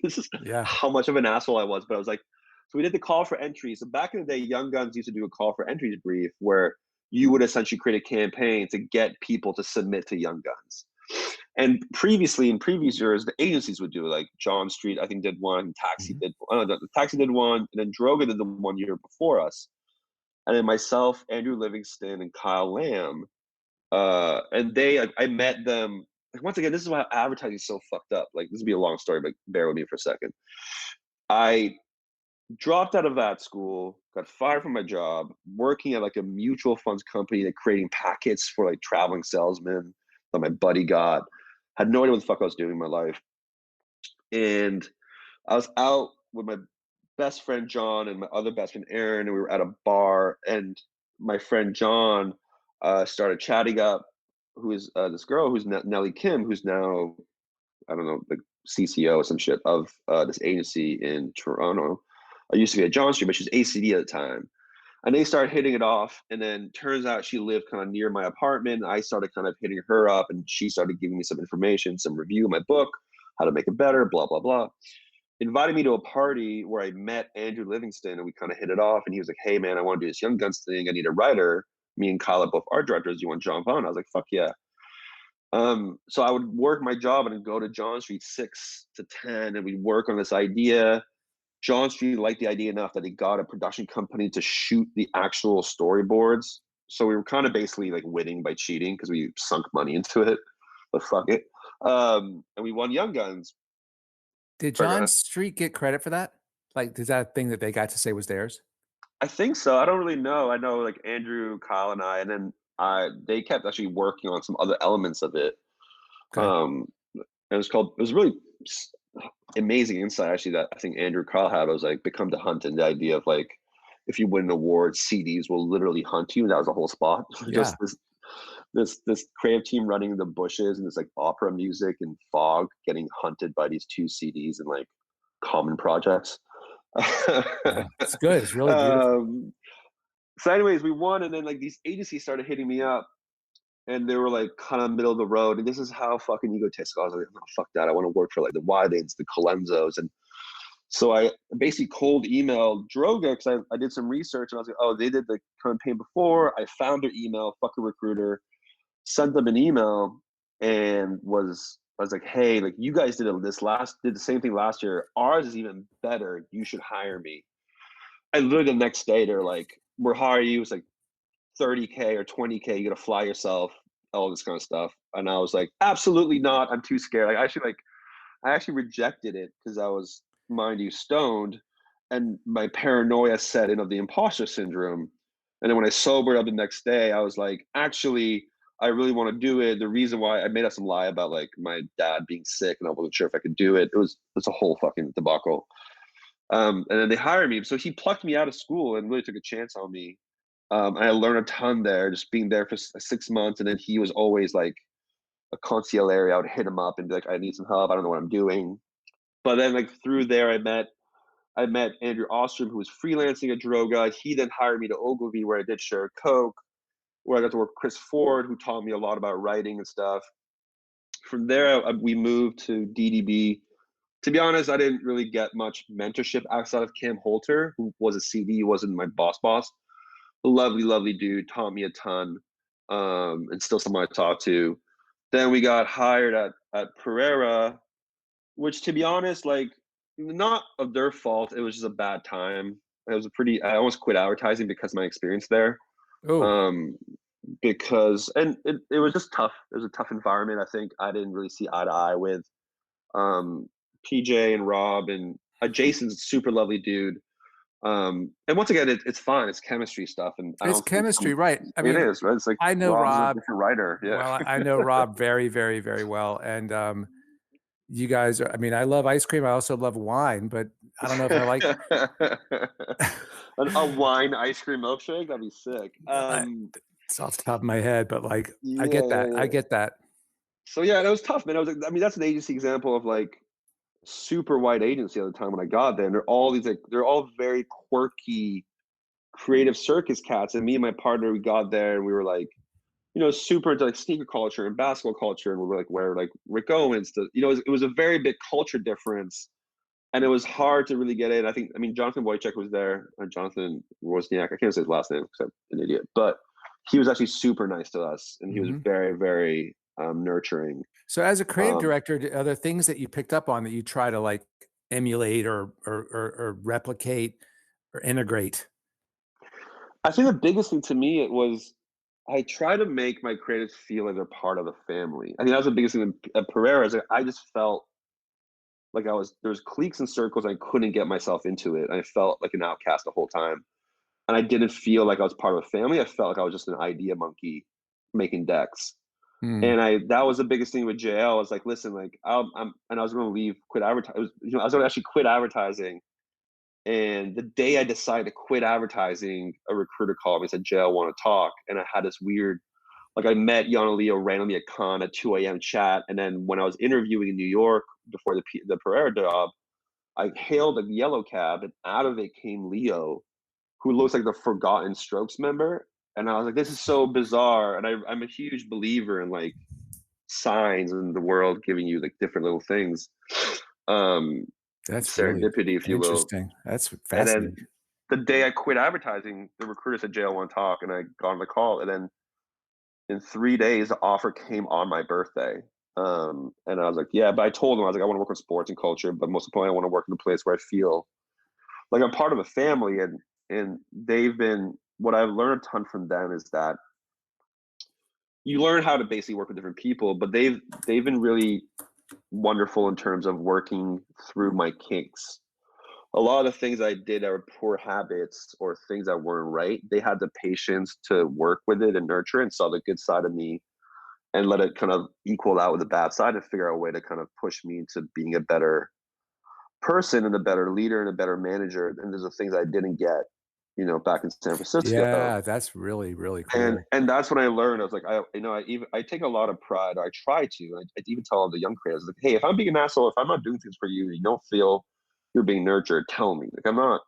this is Yeah. how much of an asshole I was. But I was like, so we did the call for entries. So back in the day, Young Guns used to do a call for entries brief where you would essentially create a campaign to get people to submit to Young Guns. And previously, in previous years, the agencies would do it. Like John Street, I think, did one. Mhm. Taxi did one, and then Droga did the one year before us. And then myself, Andrew Livingston, and Kyle Lamb. And I met them. Like, once again, this is why advertising is so fucked up. Like, this would be a long story, but bear with me for a second. I dropped out of that school, got fired from my job, working at like a mutual funds company, like creating packets for like traveling salesmen that my buddy got. Had no idea what the fuck I was doing in my life. And I was out with my best friend John and my other best friend Aaron, and we were at a bar. And my friend John started chatting up who is this girl who's Nellie Kim, who's now, I don't know, the CCO or some shit of this agency in Toronto. I used to be at John Street, but she was ACD at the time. And they started hitting it off. And then turns out she lived kind of near my apartment. I started kind of hitting her up, and she started giving me some information, some review of my book, how to make it better, blah, blah, blah. Invited me to a party where I met Andrew Livingston, and we kind of hit it off. And he was like, hey, man, I want to do this Young Guns thing. I need a writer. Me and Kyle are both art directors. You want John Vaughn? I was like, fuck yeah. So I would work my job and go to John Street 6 to 10, and we'd work on this idea. John Street liked the idea enough that he got a production company to shoot the actual storyboards. So we were kind of basically like winning by cheating because we sunk money into it. But fuck it. And we won Young Guns. Did Sorry, go John ahead. Street get credit for that? Like, is that a thing that they got to say was theirs? I think so. I don't really know. I know like Andrew, Kyle, and I, and then they kept actually working on some other elements of it. Okay. It was really amazing insight actually that I think Andrew Kyle had. Was like become to hunt, and the idea of like if you win an award, CDs will literally hunt you. And that was the whole spot. Yeah. Just this creative team running in the bushes and this like opera music and fog getting hunted by these two CDs and like common projects. Yeah. It's good. It's really beautiful. So anyways, we won, and then like these agencies started hitting me up, and they were like kind of middle of the road. And this is how fucking egotistical I was. Like, oh, fuck that. I want to work for like the Widens, the Colenzos. And so I basically cold emailed Droga because I did some research, and I was like, oh, they did the campaign before. I found their email, fuck a recruiter, sent them an email, and I was like, hey, like you guys did the same thing last year. Ours is even better. You should hire me. And literally the next day they're like, we're hiring you. It's like 30K or 20K. You got to fly yourself, all this kind of stuff. And I was like, absolutely not. I'm too scared. I actually rejected it because I was, mind you, stoned, and my paranoia set in of the imposter syndrome. And then when I sobered up the next day, I was like, actually, I really want to do it. The reason why I made up some lie about like my dad being sick and I wasn't sure if I could do it. It's a whole fucking debacle. And then they hired me. So he plucked me out of school and really took a chance on me. And I learned a ton there, just being there for 6 months. And then he was always like a consigliere. I would hit him up and be like, I need some help. I don't know what I'm doing. But then like through there, I met Andrew Ostrom, who was freelancing at Droga. He then hired me to Ogilvy, where I did Share Coke, where I got to work with Chris Ford, who taught me a lot about writing and stuff. From there, we moved to DDB. To be honest, I didn't really get much mentorship outside of Cam Holter, who was a CD, wasn't my boss. A lovely, lovely dude, taught me a ton, and still someone I talk to. Then we got hired at Pereira, which, to be honest, like not of their fault. It was just a bad time. I almost quit advertising because of my experience there. Oh, Um, it was just tough. It was a tough environment. I think I didn't really see eye to eye with um, PJ and Rob, and Jason's a super lovely dude. And once again, it's fun. It's chemistry stuff, and I It's don't think chemistry, right? I it mean, is, right? It's like I know Rob's a Rob. different writer. Yeah. Well, I know Rob very, very, very well, and you guys are. I mean, I love ice cream. I also love wine, but I don't know if I like a wine ice cream milkshake. That'd be sick. it's off the top of my head, but like I get that. Yeah. I get that. So yeah, that was tough, man. I mean, that's an agency example of like super wide agency at the time when I got there. And they're all very quirky, creative circus cats. And me and my partner, we got there and we were like, super into like sneaker culture and basketball culture. And we were like, wear like Rick Owens. It was a very big culture difference. And it was hard to really get in. I mean, Jonathan Wojcik was there, or Jonathan Wozniak. I can't say his last name because I'm an idiot. But he was actually super nice to us. And he was very, very nurturing. So as a creative director, are there things that you picked up on that you try to like emulate or replicate or integrate? I think the biggest thing to me, it was I try to make my creatives feel like they're part of the family. I think that was the biggest thing at Pereira. Is I just felt like there was cliques and circles. I couldn't get myself into it. I felt like an outcast the whole time. And I didn't feel like I was part of a family. I felt like I was just an idea monkey making decks. And that was the biggest thing with JL. I was like, listen, like I was going to quit advertising. I was going to actually quit advertising. And the day I decided to quit advertising, a recruiter called me and said, JL, want to talk. And I had this weird, like I met Yana Leo randomly at Con at 2 a.m. chat. And then when I was interviewing in New York before the Pereira job, I hailed a yellow cab and out of it came Leo, who looks like the Forgotten Strokes member. And I was like, this is so bizarre. And I'm a huge believer in like signs in the world giving you like different little things. That's serendipity, really if you will. Interesting. That's And fascinating. then the day I quit advertising, the recruiter said, JL, want to talk. And I got on the call. And then in 3 days, the offer came on my birthday. And I was like, yeah, but I told him, I was like, I want to work with sports and culture, but most importantly, I want to work in a place where I feel like I'm part of a family. And what I've learned a ton from them is that you learn how to basically work with different people, but they've been really wonderful in terms of working through my kinks. A lot of the things I did that were poor habits or things that weren't right, they had the patience to work with it and nurture and saw the good side of me and let it kind of equal out with the bad side and figure out a way to kind of push me into being a better person and a better leader and a better manager. And there's the things I didn't get, back in San Francisco. Yeah, that's really, really cool. And that's when I learned. I was like, I take a lot of pride. Or I try to. I even tell all the young creators, like, hey, if I'm being an asshole, if I'm not doing things for you, you don't feel you're being nurtured, tell me. Like I'm not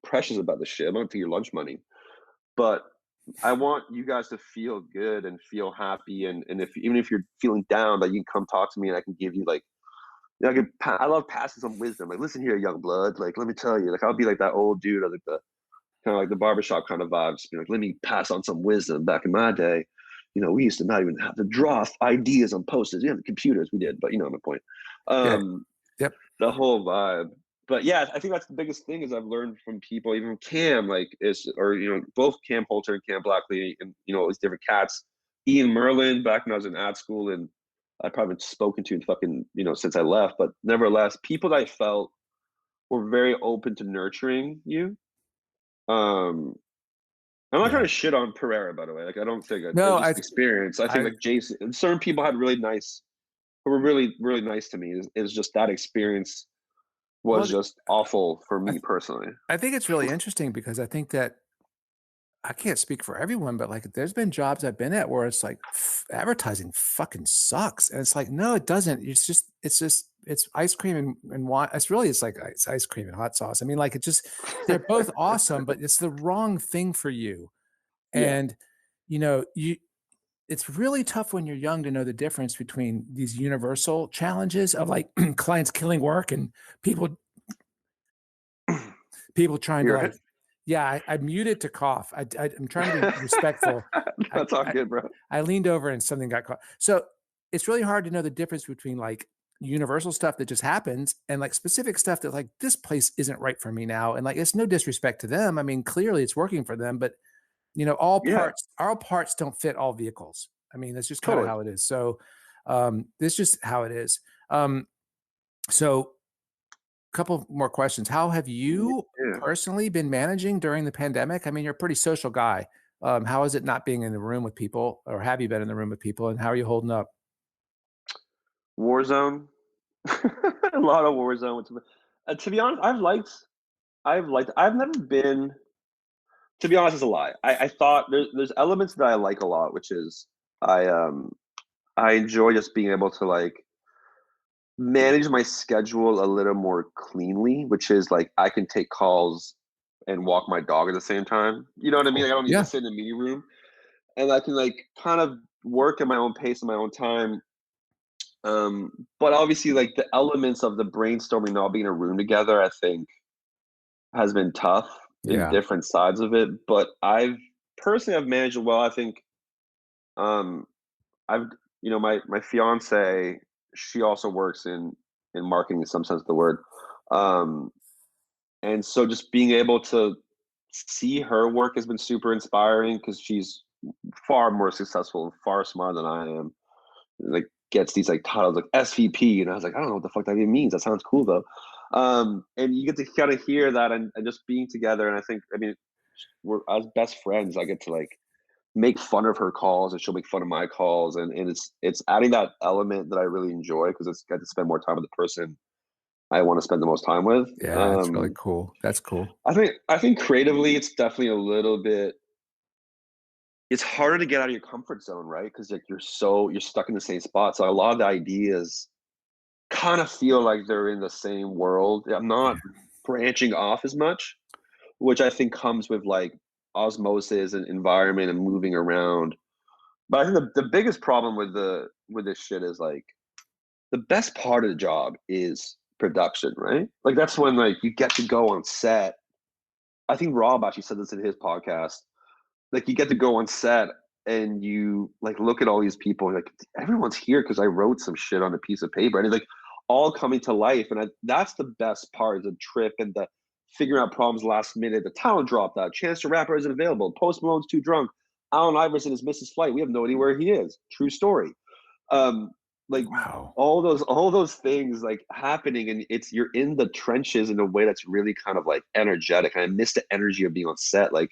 precious about this shit. I'm not taking your lunch money, but I want you guys to feel good and feel happy. And even if you're feeling down, that you can come talk to me and I can give you like, I love passing some wisdom. Like, listen here, young blood. Like, let me tell you. Like, I'll be like that old dude, or like the kind of like the barbershop kind of vibes. Like, let me pass on some wisdom. Back in my day, we used to not even have to draw ideas on posters. We had the computers, we did, but my point. Yep. The whole vibe. But yeah, I think that's the biggest thing is I've learned from people, even Cam, both Cam Holter and Cam Blackley, and it was different cats. Ian Merlin, back when I was in ad school, and I've probably been spoken to in fucking, since I left. But nevertheless, people that I felt were very open to nurturing you. I'm not trying to shit on Pereira, by the way. Like, I don't think it's experience. I think like Jason, certain people had who were really, really nice to me. It's just that experience was just awful for me personally. I think it's really interesting because I think that I can't speak for everyone, but like there's been jobs I've been at where it's like advertising fucking sucks. And it's like, no, it doesn't. It's ice cream and wine. It's like it's ice cream and hot sauce. I mean, like they're both awesome, but it's the wrong thing for you. And, it's really tough when you're young to know the difference between these universal challenges of like clients killing work and people trying to like, yeah, I muted to cough. I'm trying to be respectful. That's all good, bro. I leaned over and something got caught. So it's really hard to know the difference between like universal stuff that just happens and like specific stuff that like this place isn't right for me now. And like, it's no disrespect to them. I mean, clearly it's working for them, but all parts don't fit all vehicles. I mean, that's just kind of how it is. So this is just how it is. So a couple more questions. How have you personally been managing during the pandemic? I mean, you're a pretty social guy. How is it not being in the room with people, or have you been in the room with people, and how are you holding up? Warzone, a lot of Warzone. To be honest, I've never been. To be honest, it's a lie. I thought there's elements that I like a lot, which is I um I enjoy just being able to like manage my schedule a little more cleanly, which is like I can take calls and walk my dog at the same time. You know what I mean? Cool. Like, I don't need to Yeah. sit in a meeting room, and I can like kind of work at my own pace in my own time. But obviously, like the elements of the brainstorming, not being in a room together, I think has been tough in Yeah. different sides of it. But I've managed it well. I think um, I've my fiance, she also works in marketing in some sense of the word. Um, and so just being able to see her work has been super inspiring because she's far more successful and far smarter than I am. Like gets these like titles like SVP, and I was like, I don't know what the fuck that even means. That sounds cool though. And you get to kind of hear that and just being together. And I mean, we're as best friends. I get to like make fun of her calls and she'll make fun of my calls, and it's adding that element that I really enjoy because it's got to spend more time with the person I want to spend the most time with. Yeah, it's really cool. That's cool. I think creatively it's definitely a little bit, it's harder to get out of your comfort zone, right? Because like you're stuck in the same spot. So a lot of the ideas kind of feel like they're in the same world. I'm not branching off as much, which I think comes with like osmosis and environment and moving around. But I think the biggest problem with this shit is like the best part of the job is production, right? Like that's when like you get to go on set. I think Rob actually said this in his podcast. Like you get to go on set and you like look at all these people like everyone's here because I wrote some shit on a piece of paper, and it's like all coming to life. And that's the best part, the trip and the figuring out problems last minute. The talent dropped out. Chance the Rapper isn't available. Post Malone's too drunk. Allen Iverson has missed his flight. We have no idea where he is. True story. Um, like Wow. all those things like happening, and you're in the trenches in a way that's really kind of like energetic. And I miss the energy of being on set. Like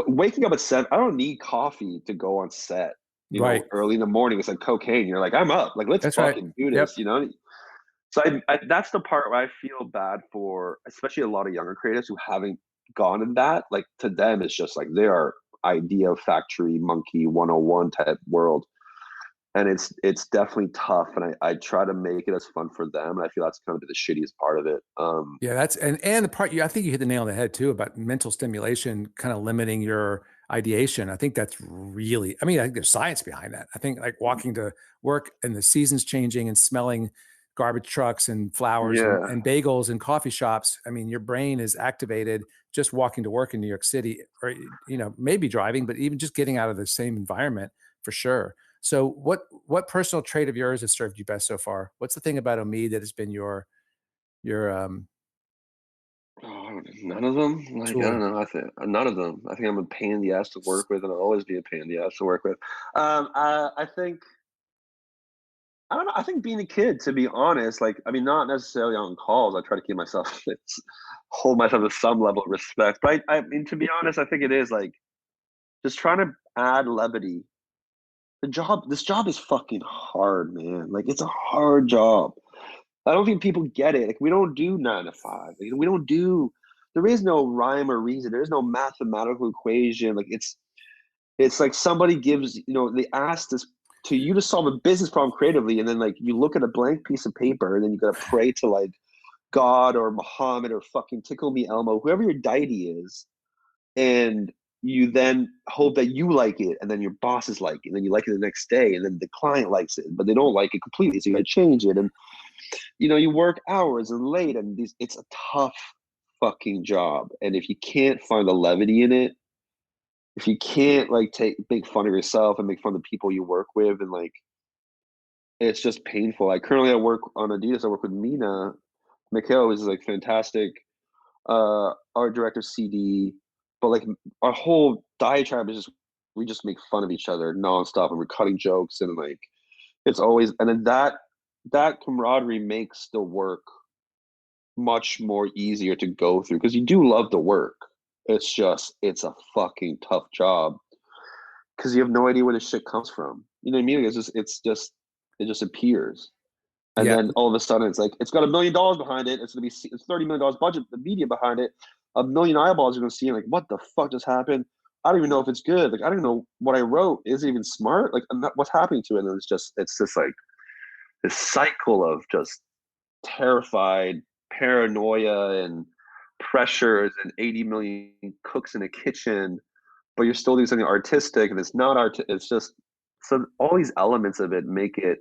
waking up at 7, I don't need coffee to go on set. Right. Early in the morning, it's like cocaine. You're like, I'm up. Like, let's That's right. fucking do Yep. this. So that's the part where I feel bad for, especially a lot of younger creators who haven't gone in that. Like to them, it's just like they are idea factory monkey 101 type world, and it's definitely tough. And I try to make it as fun for them, and I feel that's kind of the shittiest part of it. Yeah, that's and the part I think you hit the nail on the head too about mental stimulation kind of limiting your ideation. I think that's really, I mean, I think there's science behind that. I think like walking to work and the seasons changing and smelling garbage trucks and flowers Yeah, and bagels and coffee shops. I mean, your brain is activated just walking to work in New York City, or maybe driving, but even just getting out of the same environment for sure. So what personal trait of yours has served you best so far? What's the thing about Omid that has been your none of them. Like I don't tool? know. I think none of them. I think I'm a pain in the ass to work with, and I'll always be a pain in the ass to work with. I think I don't know. I think being a kid, to be honest, like I mean, not necessarily on calls. I try to keep myself, hold myself to some level of respect. But I mean, to be honest, I think it is like just trying to add levity. This job is fucking hard, man. Like it's a hard job. I don't think people get it. Like we don't do 9 to 5. Like, we don't do. There is no rhyme or reason. There is no mathematical equation. Like it's like somebody gives they ask this to you to solve a business problem creatively, and then like you look at a blank piece of paper, and then you gotta pray to like God or Muhammad or fucking Tickle Me Elmo, whoever your deity is, and you then hope that you like it, and then your bosses like it, and then you like it the next day, and then the client likes it, but they don't like it completely, so you gotta change it, and you work hours and late, and it's a tough fucking job, and if you can't find the levity in it, if you can't like make fun of yourself and make fun of the people you work with, and like it's just painful. Like currently I work on Adidas, I work with Mina Mikhail, is like fantastic art director, CD, but like our whole diatribe is just we just make fun of each other nonstop, and we're cutting jokes, and like it's always, and then that camaraderie makes the work much more easier to go through because you do love the work. It's just, it's a fucking tough job because you have no idea where this shit comes from. You know what I mean? It just appears. And Yeah. then all of a sudden it's like, it's got $1 million behind it. It's $30 million budget, the media behind it. 1 million eyeballs are going to see it. Like, what the fuck just happened? I don't even know if it's good. Like, I don't even know what I wrote. Is it even smart? Like, what's happening to it? And it's just like this cycle of just terrified paranoia and pressures and 80 million cooks in a kitchen, but you're still doing something artistic and it's not art. It's just, so all these elements of it make it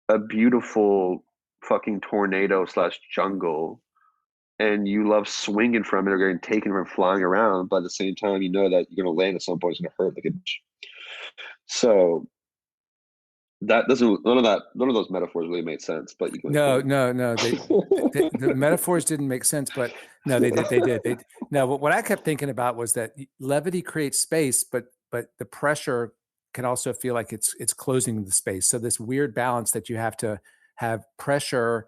a beautiful fucking tornado / jungle, and you love swinging from it or getting taken from flying around, but at the same time you know that you're going to land at some point, it's going to hurt like a bitch. So that doesn't, none of those metaphors really made sense, but you can No. The metaphors didn't make sense, but no, they did. No, but what I kept thinking about was that levity creates space, but the pressure can also feel like it's closing the space. So this weird balance that you have to have pressure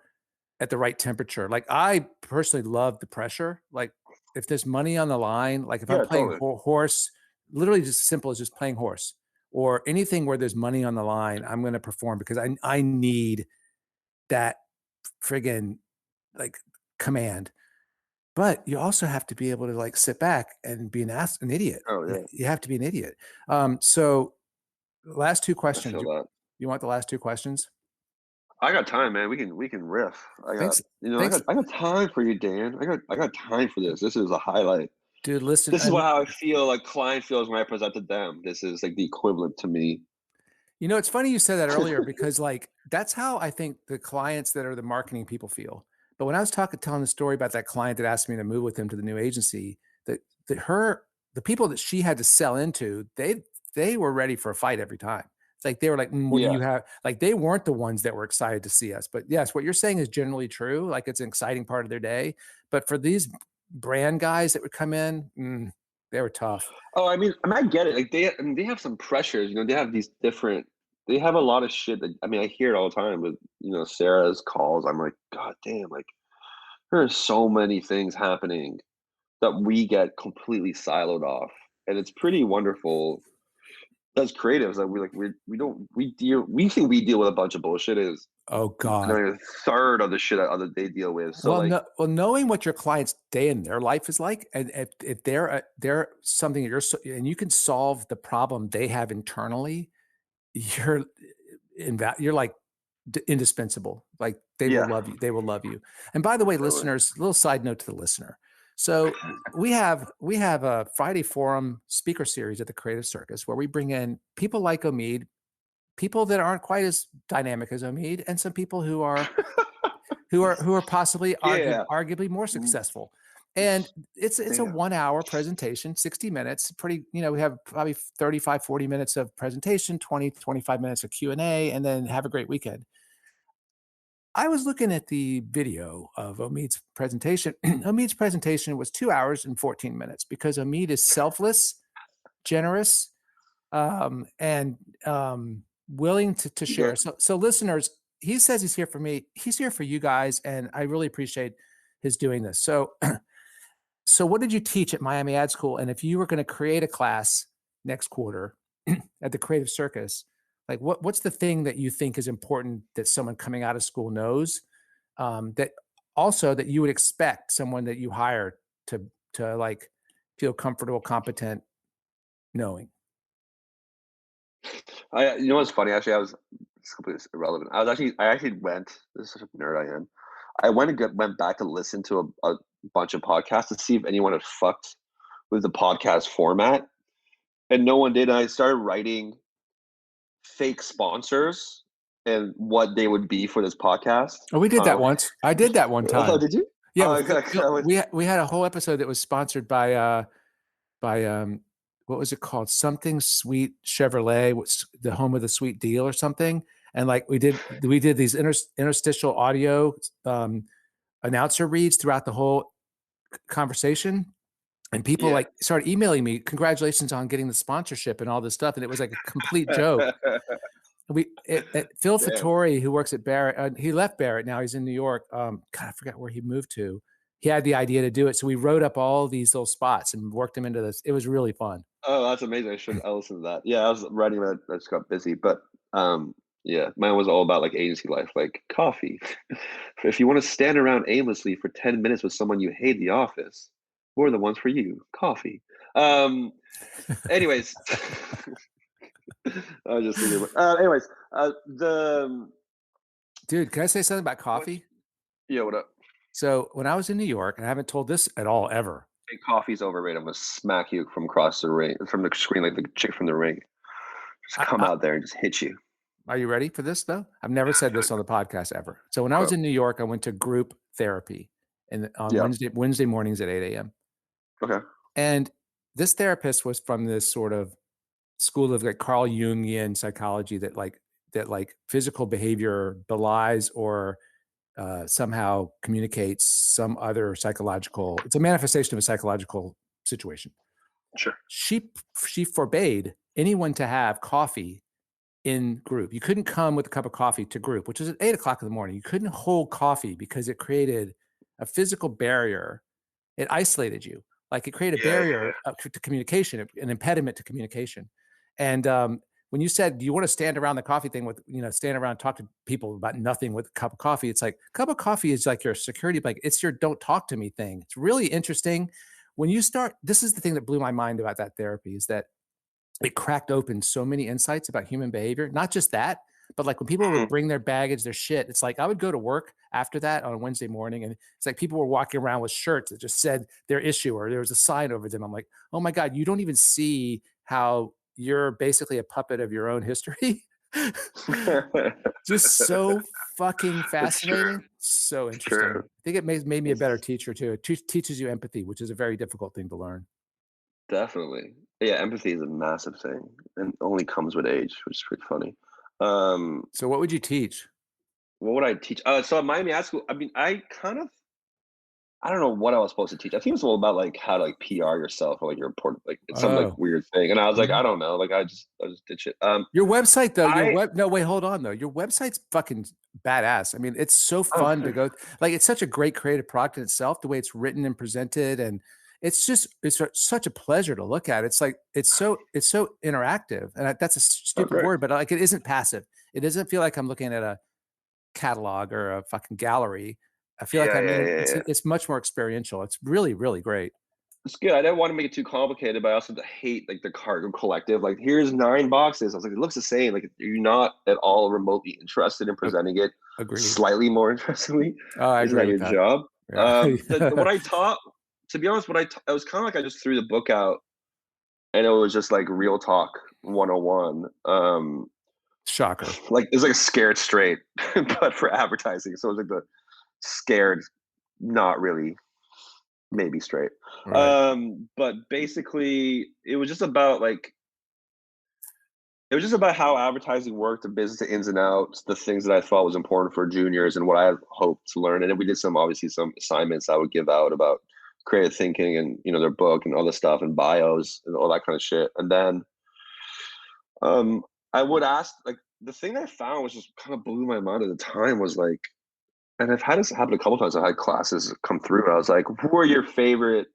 at the right temperature. Like I personally love the pressure. Like if there's money on the line, like if I'm playing horse, literally just simple as just playing horse or anything where there's money on the line, I'm going to perform because I need that friggin' like command. But you also have to be able to like sit back and be an idiot. Oh yeah. You have to be an idiot. So last two questions. You want the last two questions? I got time, man. We can riff. Thanks. I got time for you, Dan. I got time for this. This is a highlight. Dude, listen. This is how I feel like client feels when I present to them. This is like the equivalent to me. You know, it's funny you said that earlier because like that's how I think the clients that are the marketing people feel. But when I was telling the story about that client that asked me to move with him to the new agency, the people that she had to sell into, they were ready for a fight every time. It's like they were like, what do you have? Like they weren't the ones that were excited to see us. But yes, what you're saying is generally true. Like it's an exciting part of their day. But for these brand guys that would come in, they were tough. Oh, I mean, I get it. Like they have some pressures. You know, they have these different. They have a lot of shit. That, I mean, I hear it all the time with Sarah's calls. I'm like, God damn! Like there are so many things happening that we get completely siloed off, and it's pretty wonderful as creatives that we think we deal with a bunch of bullshit. Is oh god, a third of the shit that they deal with. So knowing what your client's day in their life is like, and if they're something that and you can solve the problem they have internally, you're like indispensable. Like they will love you. They will love you. And by the way, listeners, a little side note to the listener. So we have a Friday Forum speaker series at the Creative Circus where we bring in people like Omid, people that aren't quite as dynamic as Omid, and some people who are possibly arguably more successful. And it's a 1 hour presentation, 60 minutes, pretty, we have probably 35, 40 minutes of presentation, 20, 25 minutes of Q&A, and then have a great weekend. I was looking at the video of Omid's presentation. Omid's presentation was 2 hours and 14 minutes because Omid is selfless, generous, and willing to share. So listeners, he says he's here for me. He's here for you guys, and I really appreciate his doing this. So what did you teach at Miami Ad School? And if you were going to create a class next quarter at the Creative Circus, like what's the thing that you think is important that someone coming out of school knows, that you would expect someone that you hire to like feel comfortable, competent, knowing? You know what's funny? Actually, it's completely irrelevant. I actually went. This is such a nerd I am. I went back to listen to a bunch of podcasts to see if anyone had fucked with the podcast format, and no one did. And I started writing fake sponsors and what they would be for this podcast. Oh, we did that once. I did that one time. Oh, did you? Yeah, we had a whole episode that was sponsored by what was it called? Something Sweet Chevrolet, what's the home of the sweet deal or something. And like we did these interstitial audio announcer reads throughout the whole conversation. And people like started emailing me, congratulations on getting the sponsorship and all this stuff. And it was like a complete joke. Phil Damn. Fattori, who works at Barrett, he left Barrett. Now he's in New York. God, I forgot where he moved to. He had the idea to do it. So we wrote up all these little spots and worked them into this. It was really fun. Oh, that's amazing. I listened to that. Yeah, I was writing that. I just got busy. But yeah, mine was all about like agency life, like coffee. If you want to stand around aimlessly for 10 minutes with someone you hate in the office, we're the ones for you. Coffee. Anyways, I was just thinking. Anyways, dude, can I say something about coffee? Yeah, what up? So when I was in New York, and I haven't told this at all ever. Hey, coffee's overrated. I'm gonna smack you from across the ring, from the screen, like the chick from the ring. Just come out there and just hit you. Are you ready for this though? I've never said this on the podcast ever. So when I was in New York, I went to group therapy on Wednesday mornings at 8 a.m. Okay. And this therapist was from this sort of school of like Carl Jungian psychology that physical behavior belies or somehow communicates some other psychological. It's a manifestation of a psychological situation. Sure. She forbade anyone to have coffee in group. You couldn't come with a cup of coffee to group, which was at 8 o'clock in the morning. You couldn't hold coffee because it created a physical barrier. It isolated you. Like it created a barrier to communication, an impediment to communication. And when you said, do you want to stand around the coffee thing with, stand around and talk to people about nothing with a cup of coffee? It's like cup of coffee is like your security blanket. It's your don't talk to me thing. It's really interesting. When you start, this is the thing that blew my mind about that therapy is that it cracked open so many insights about human behavior. Not just that, but like when people would bring their baggage, their shit, it's like I would go to work after that on a Wednesday morning and it's like people were walking around with shirts that just said their issue or there was a sign over them. I'm like, oh my God, you don't even see how you're basically a puppet of your own history. Just so fucking fascinating. So interesting. I think it made me a better teacher too. It teaches you empathy, which is a very difficult thing to learn. Definitely. Yeah, empathy is a massive thing and only comes with age, which is pretty funny. So what would you teach? What would I teach? So at Miami High School, I mean, I don't know what I was supposed to teach. I think it was all about like how to like PR yourself or like your report, like it's some like weird thing. And I was like, I don't know. Like I just did shit. Your website though, no, wait, hold on though. Your website's fucking badass. I mean, it's so fun to go, like it's such a great creative product in itself, the way it's written and presented. And it's such a pleasure to look at. It's like, it's so interactive. And that's a stupid word, but like, it isn't passive. It doesn't feel like I'm looking at a catalog or a fucking gallery. I feel like it's much more experiential. It's really, really great. It's good. I didn't want to make it too complicated, but I also hate like the cargo collective. Like, here's 9 boxes. I was like, it looks the same. Like, you're not at all remotely interested in presenting it slightly more interestingly. Isn't that your job? Yeah. What I taught, to be honest, it was kind of like I just threw the book out, and it was just like real talk 101. Shocker. Like it's like a scared straight, but for advertising. So it was like the scared, not really, maybe straight. Right. But basically it was just about how advertising worked, the business, the ins and outs, the things that I thought was important for juniors and what I hoped to learn. And then we did some assignments I would give out about creative thinking and their book and all this stuff and bios and all that kind of shit. And then I would ask, like, the thing I found was just kind of blew my mind at the time was like, and I've had this happen a couple times. I had classes come through. I was like, who are your favorite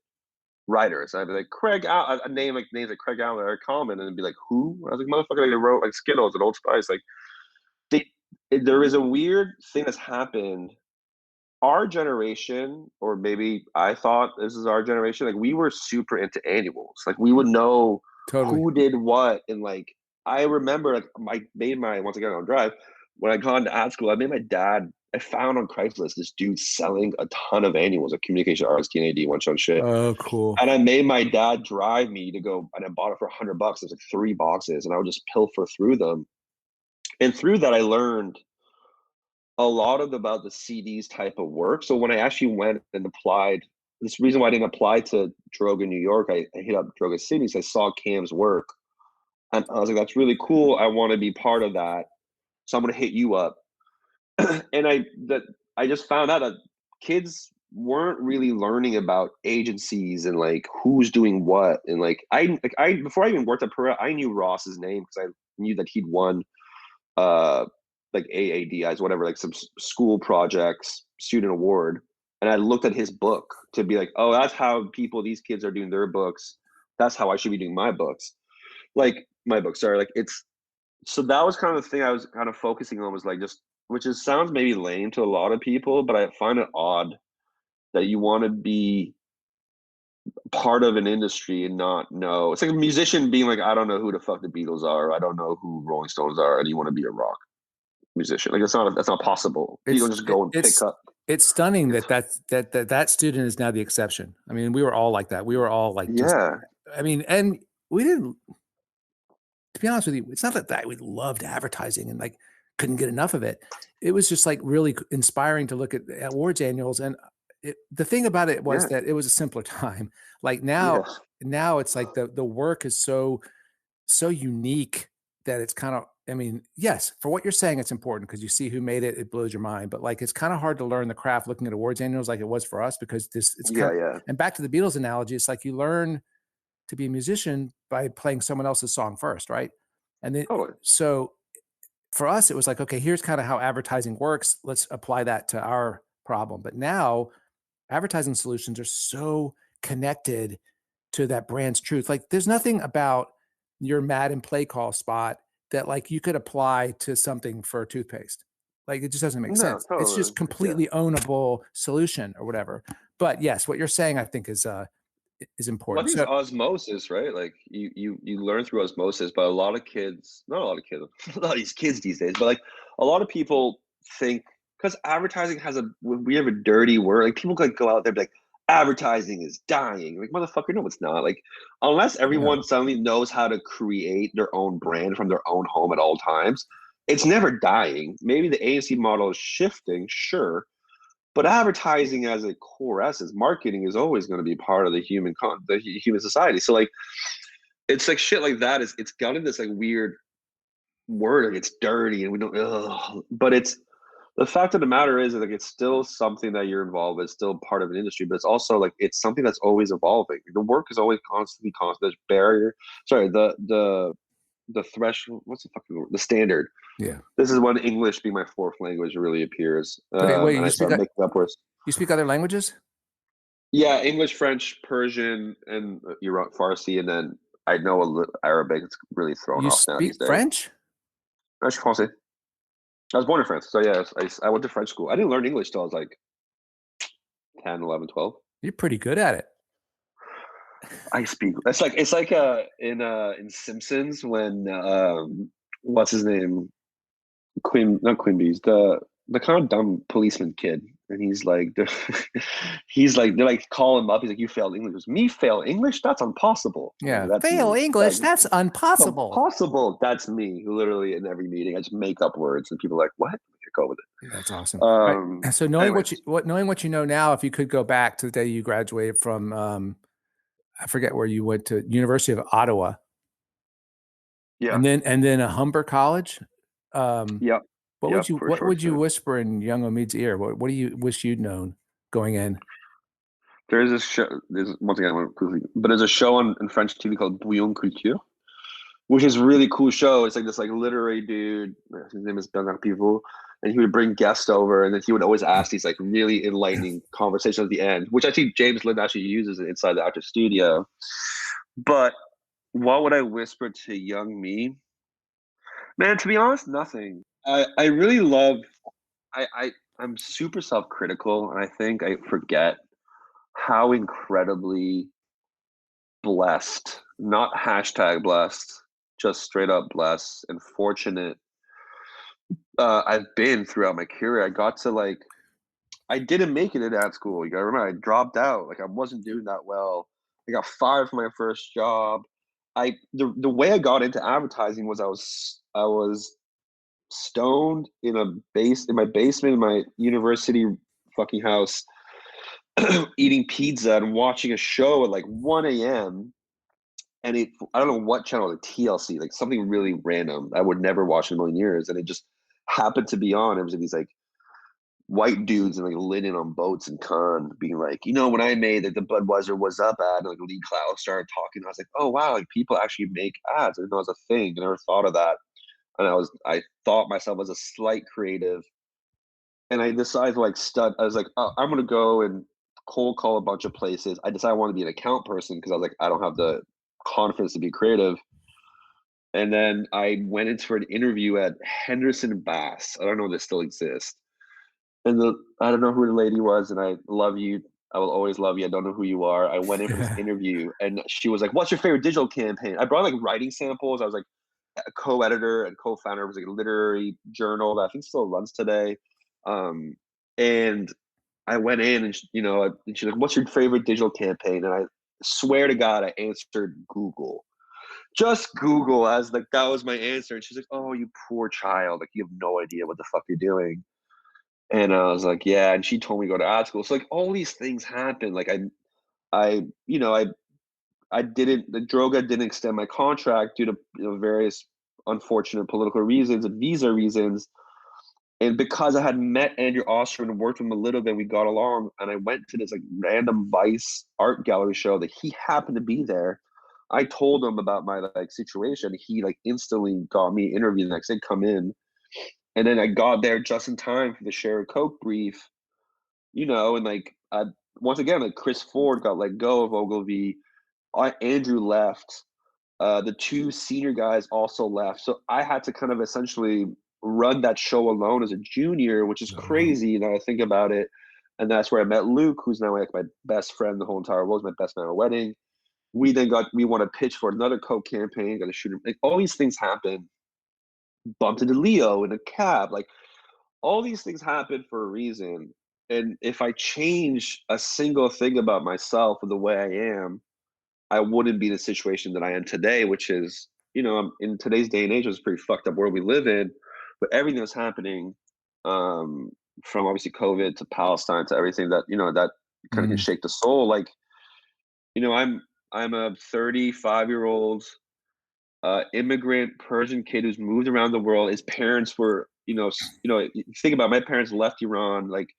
writers? And I'd be like, Craig Allen, a name like names like Craig Allen or Eric Common, and it'd be like, who? I was like, motherfucker, they wrote like Skittles and Old Spice. Like, there is a weird thing that's happened. Our generation, or maybe I thought this is our generation, like we were super into annuals. Like we would know who did what. And like, I remember like I made once again on Drive, when I got into ad school, I found on Craigslist this dude selling a ton of annuals of communication arts, TNAD, one shot shit. Oh, cool. And I made my dad drive me to go, and I bought it for $100. There's like 3 boxes, and I would just pilfer through them. And through that, I learned a lot about the CDs type of work. So when I actually went and applied, this reason why I didn't apply to Droga New York, I hit up Droga Sydney, so I saw Cam's work. And I was like, that's really cool. I want to be part of that. So I'm going to hit you up. And I just found out that kids weren't really learning about agencies and like who's doing what. And like I before I even worked at Pura, I knew Ross's name because I knew that he'd won like AADIs, whatever, like some school projects, student award. And I looked at his book to be like, oh, that's how these kids are doing their books. That's how I should be doing my books. Like my books, sorry. Like so that was kind of the thing I was kind of focusing on, was like just, which is sounds maybe lame to a lot of people, but I find it odd that you want to be part of an industry and not know. It's like a musician being like, I don't know who the fuck the Beatles are. I don't know who Rolling Stones are. And you want to be a rock musician. Like that's not possible. You don't just go and pick up. It's stunning that student is now the exception. I mean, we were all like that. We were all like, just, I mean, and we didn't, to be honest with you, it's not that we loved advertising and like couldn't get enough of it. It was just like really inspiring to look at awards annuals. And the thing about it was that it was a simpler time. Like now it's like the work is so unique that it's kind of, I mean, yes, for what you're saying, it's important because you see who made it, it blows your mind. But like, it's kind of hard to learn the craft looking at awards annuals like it was for us, because it's kind of, and back to the Beatles analogy, it's like you learn to be a musician by playing someone else's song first, right? And then, so for us, it was like, okay, here's kind of how advertising works. Let's apply that to our problem. But now advertising solutions are so connected to that brand's truth. Like there's nothing about your Madden play call spot that like you could apply to something for a toothpaste. Like it just doesn't make sense. Totally. It's just completely ownable solution or whatever. But yes, what you're saying, I think is important. Well, I think it's osmosis, right? Like you learn through osmosis, but a lot of kids, not a lot of kids, a lot of these kids these days, but like a lot of people think, because advertising we have a dirty word. Like people like go out there and be like, advertising is dying. Like, motherfucker, no, it's not. Like, unless everyone suddenly knows how to create their own brand from their own home at all times, it's never dying. Maybe the agency model is shifting, sure, but advertising as a core essence, marketing is always going to be part of the human society. So like, it's like shit like that it's got in this like weird word, like it's dirty and we don't. But it's, the fact of the matter is like it's still something that you're involved with. It's still part of an industry, but it's also like it's something that's always evolving. The work is always constantly constant. There's barrier. Sorry, the threshold. What's the fucking word? The standard. Yeah. This is when English, being my fourth language, really appears. Wait, and I start making up words. You speak other languages? Yeah, English, French, Persian, and Farsi, and then I know a little Arabic. It's really thrown off now these days. French? French, français. I was born in France. So yeah, I went to French school. I didn't learn English till I was like 10, 11, 12. You're pretty good at it. I speak. It's like in Simpsons when what's his name? Not Quimby's, the kind of dumb policeman kid. And he's like they're like call him up. He's like, you failed English. He goes, me fail English? That's impossible. Yeah, fail English? That's impossible. Impossible. That's me. Literally in every meeting, I just make up words, and people are like, what? I go with it. That's awesome. Right. So knowing what you know now, if you could go back to the day you graduated from, I forget where you went to, University of Ottawa. Yeah, and then a Humber College. Yep. What would you whisper in young Omid's ear? What do you wish you'd known going in? There's a show. Once again, but there's a show in French TV called Bouillon Culture, which is a really cool show. It's like this like literary dude. His name is Bernard Pivot, and he would bring guests over, and then he would always ask these like really enlightening conversations at the end, which I think James Lind actually uses inside the Actor Studio. But what would I whisper to young me? Man, to be honest, nothing. I really love, I'm super self-critical, and I think I forget how incredibly blessed, not hashtag blessed, just straight up blessed and fortunate I've been throughout my career. I got to I didn't make it in ad school. You gotta remember, I dropped out. Like I wasn't doing that well. I got fired from my first job. The way I got into advertising was I was stoned in my basement in my university fucking house, eating pizza and watching a show at like 1 a.m. And I don't know what channel, like TLC, like something really random I would never watch in a million years, and it just happened to be on. It was these like white dudes in like linen on boats in Cannes being like, when I made the Budweiser Was Up ad, and like Lee Clow started talking, I was like, oh wow, like people actually make ads. I didn't know it was a thing. I never thought of that. and I thought myself as a slight creative, and I decided to I was like, oh, I'm gonna go and cold call a bunch of places. I decided I want to be an account person because I was like, I don't have the confidence to be creative. And then I went in for an interview at Henderson Bass. I don't know if this still exists. And I don't know who the lady was, and I love you. I will always love you. I don't know who you are. I went in for this interview, and she was like, "What's your favorite digital campaign?" I brought like writing samples. I was like a co-editor and co-founder of like a literary journal that I think still runs today. And I went in, and and she's like, "What's your favorite digital campaign?" And I swear to God, I answered Google. Just Google, as like that was my answer. And she's like, "Oh, you poor child! Like you have no idea what the fuck you're doing." And I was like, "Yeah." And she told me to go to art school. So like all these things happen. Like I didn't. The Droga didn't extend my contract due to various unfortunate political reasons and visa reasons. And because I had met Andrew Osterman and worked with him a little bit, we got along. And I went to this like random Vice art gallery show that he happened to be there. I told him about my like situation. He like instantly got me interviewed the next day, come in. And then I got there just in time for the Share a Coke brief, and like once again, like Chris Ford got let go of Ogilvy. Andrew left. The two senior guys also left. So I had to kind of essentially run that show alone as a junior, which is crazy now I think about it. And that's where I met Luke, who's now like my best friend the whole entire world, my best man at a wedding. We want to pitch for another Coke campaign, got to shoot him. Like all these things happen. Bumped into Leo in a cab. Like all these things happen for a reason. And if I change a single thing about myself or the way I am, I wouldn't be in the situation that I am today, which is, in today's day and age, it's a pretty fucked up world we live in. But everything that's happening, from obviously COVID to Palestine to everything that, that kind of can shake the soul. Like, I'm a 35-year-old immigrant Persian kid who's moved around the world. His parents were, think about it, my parents left Iran, like,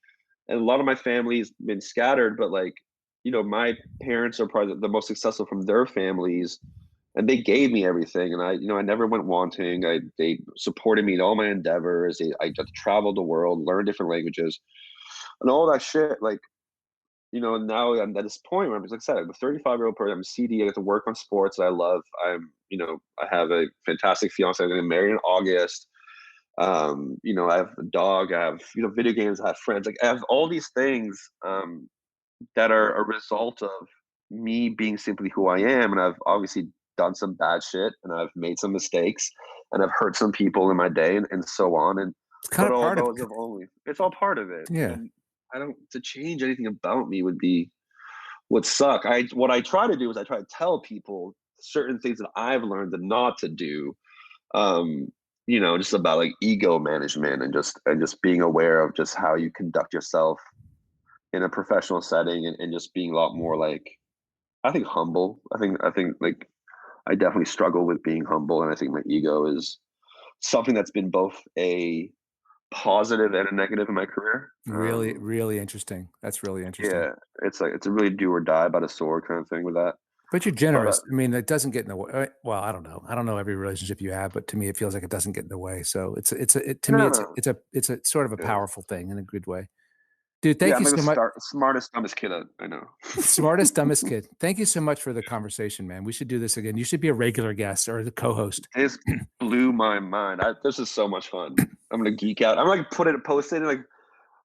and a lot of my family's been scattered, but like, my parents are probably the most successful from their families, and they gave me everything. And I never went wanting. They supported me in all my endeavors. I got to travel the world, learn different languages, and all that shit. Like, now I'm at this point where I'm, like I said, I'm a 35-year-old person. I'm a CD. I get to work on sports that I love. I have a fantastic fiance. I'm going to marry in August. I have a dog. I have, video games. I have friends. Like I have all these things that are a result of me being simply who I am. And I've obviously done some bad shit, and I've made some mistakes, and I've hurt some people in my day, and so on. And it's kind of part of it. It's all part of it. Yeah. And to change anything about me would suck. What I try to do is I try to tell people certain things that I've learned and not to do. Just about like ego management and just being aware of just how you conduct yourself in a professional setting, and just being a lot more like, I think, humble. I think like I definitely struggle with being humble, and I think my ego is something that's been both a positive and a negative in my career. Really, really interesting. That's really interesting. Yeah, it's a really do or die by the sword kind of thing with that. But you're generous. I mean, it doesn't get in the way. Well, I don't know. I don't know every relationship you have, but to me, it feels like it doesn't get in the way. So it's a sort of a powerful thing in a good way. Dude, thank you so much. Smartest, dumbest kid I know. Smartest, dumbest kid. Thank you so much for the conversation, man. We should do this again. You should be a regular guest or the co-host. This blew my mind. This is so much fun. I'm gonna geek out. I'm like post it. Like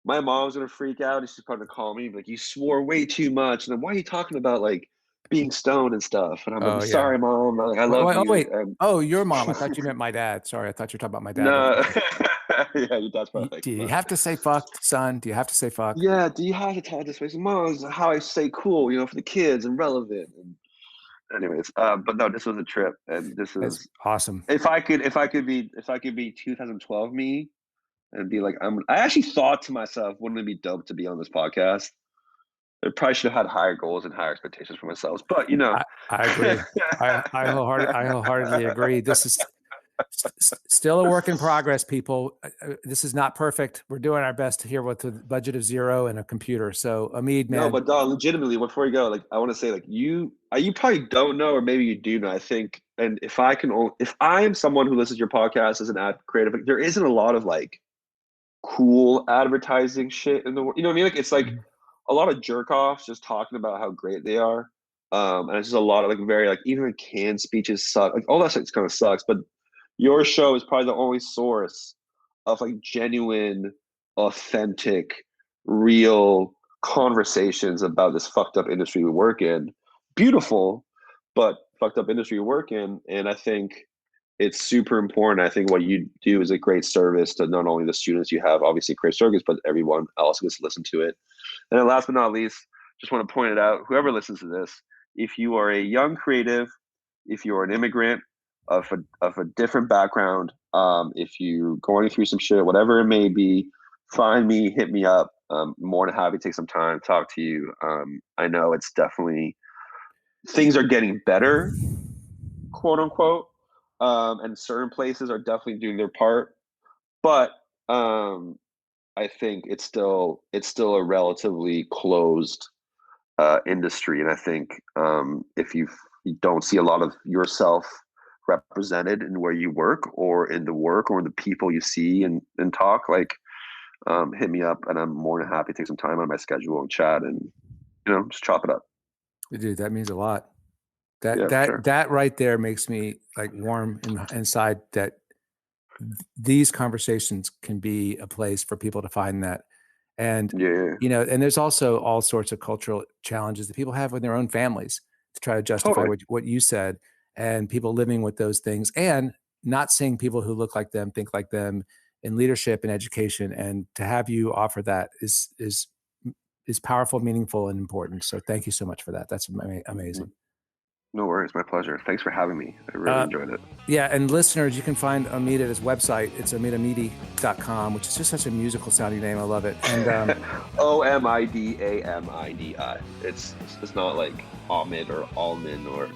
my mom's gonna freak out, and she's probably gonna call me like, "You swore way too much." And then, why are you talking about like being stoned and stuff? And I'm like, "Sorry, Mom. Like, I love you." Oh wait. Your mom. I thought you meant my dad. Sorry, I thought you were talking about my dad. No. Yeah, your dad's perfect. Do you have to say fuck, son? Do you have to say fuck? Yeah. Do you have to talk this way? So, Mom, this is how I say cool, for the kids and relevant. And anyways, but no, this was a trip, and this is awesome. If I could be 2012 me, and be like, I actually thought to myself, wouldn't it be dope to be on this podcast? I probably should have had higher goals and higher expectations for myself, but I agree. I wholeheartedly agree. This is Still a work in progress, people. This is not perfect. We're doing our best here with a budget of 0 and a computer. So, Omid, man. No, but Don, legitimately, before you go, like, I want to say, like, you probably don't know, or maybe you do know. I think, and if I am someone who listens to your podcast as an ad creative, like, there isn't a lot of like cool advertising shit in the world. You know what I mean? Like, it's like a lot of jerk offs just talking about how great they are. And it's just a lot of like very like even canned speeches suck. Like all that shit kind of sucks. But your show is probably the only source of like genuine, authentic, real conversations about this fucked up industry we work in. Beautiful, but fucked up industry we work in. And I think it's super important. I think what you do is a great service to not only the students you have, obviously Creative Circus, but everyone else who gets to listen to it. And then last but not least, just want to point it out, whoever listens to this, if you are a young creative, if you're an immigrant of a different background, if you're going through some shit, whatever it may be, find me, hit me up. More than happy to take some time, talk to you. I know it's definitely, things are getting better, quote unquote. And certain places are definitely doing their part. But I think it's still a relatively closed industry, and I think if you don't see a lot of yourself represented in where you work or in the work or in the people you see and talk, like hit me up, and I'm more than happy to take some time on my schedule and chat and just chop it up. Dude, that means a lot. That right there makes me like warm inside, that these conversations can be a place for people to find that. And, and there's also all sorts of cultural challenges that people have with their own families to try to justify what you said, and people living with those things and not seeing people who look like them, think like them in leadership and education. And to have you offer that is powerful, meaningful, and important. So thank you so much for that. That's amazing. No worries. My pleasure. Thanks for having me. I really enjoyed it. Yeah. And listeners, you can find Omid at his website. It's amidi.com, which is just such a musical sounding name. I love it. And Omidamidi. It's not like Omid or Almin or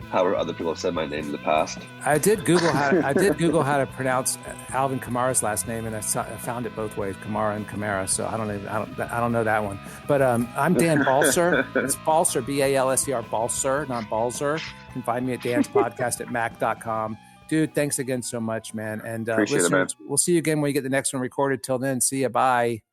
however other people have said my name in the past. I did Google how to pronounce Alvin Kamara's last name, and I found it both ways, Kamara and Kamara. So I don't know that one. But I'm Dan Balser. It's Balser, Balser, Balser, not Balzer. You can find me at Dan's podcast at mac.com. Dude, thanks again so much, man. And listeners, we'll see you again when you get the next one recorded. Till then, see ya. Bye.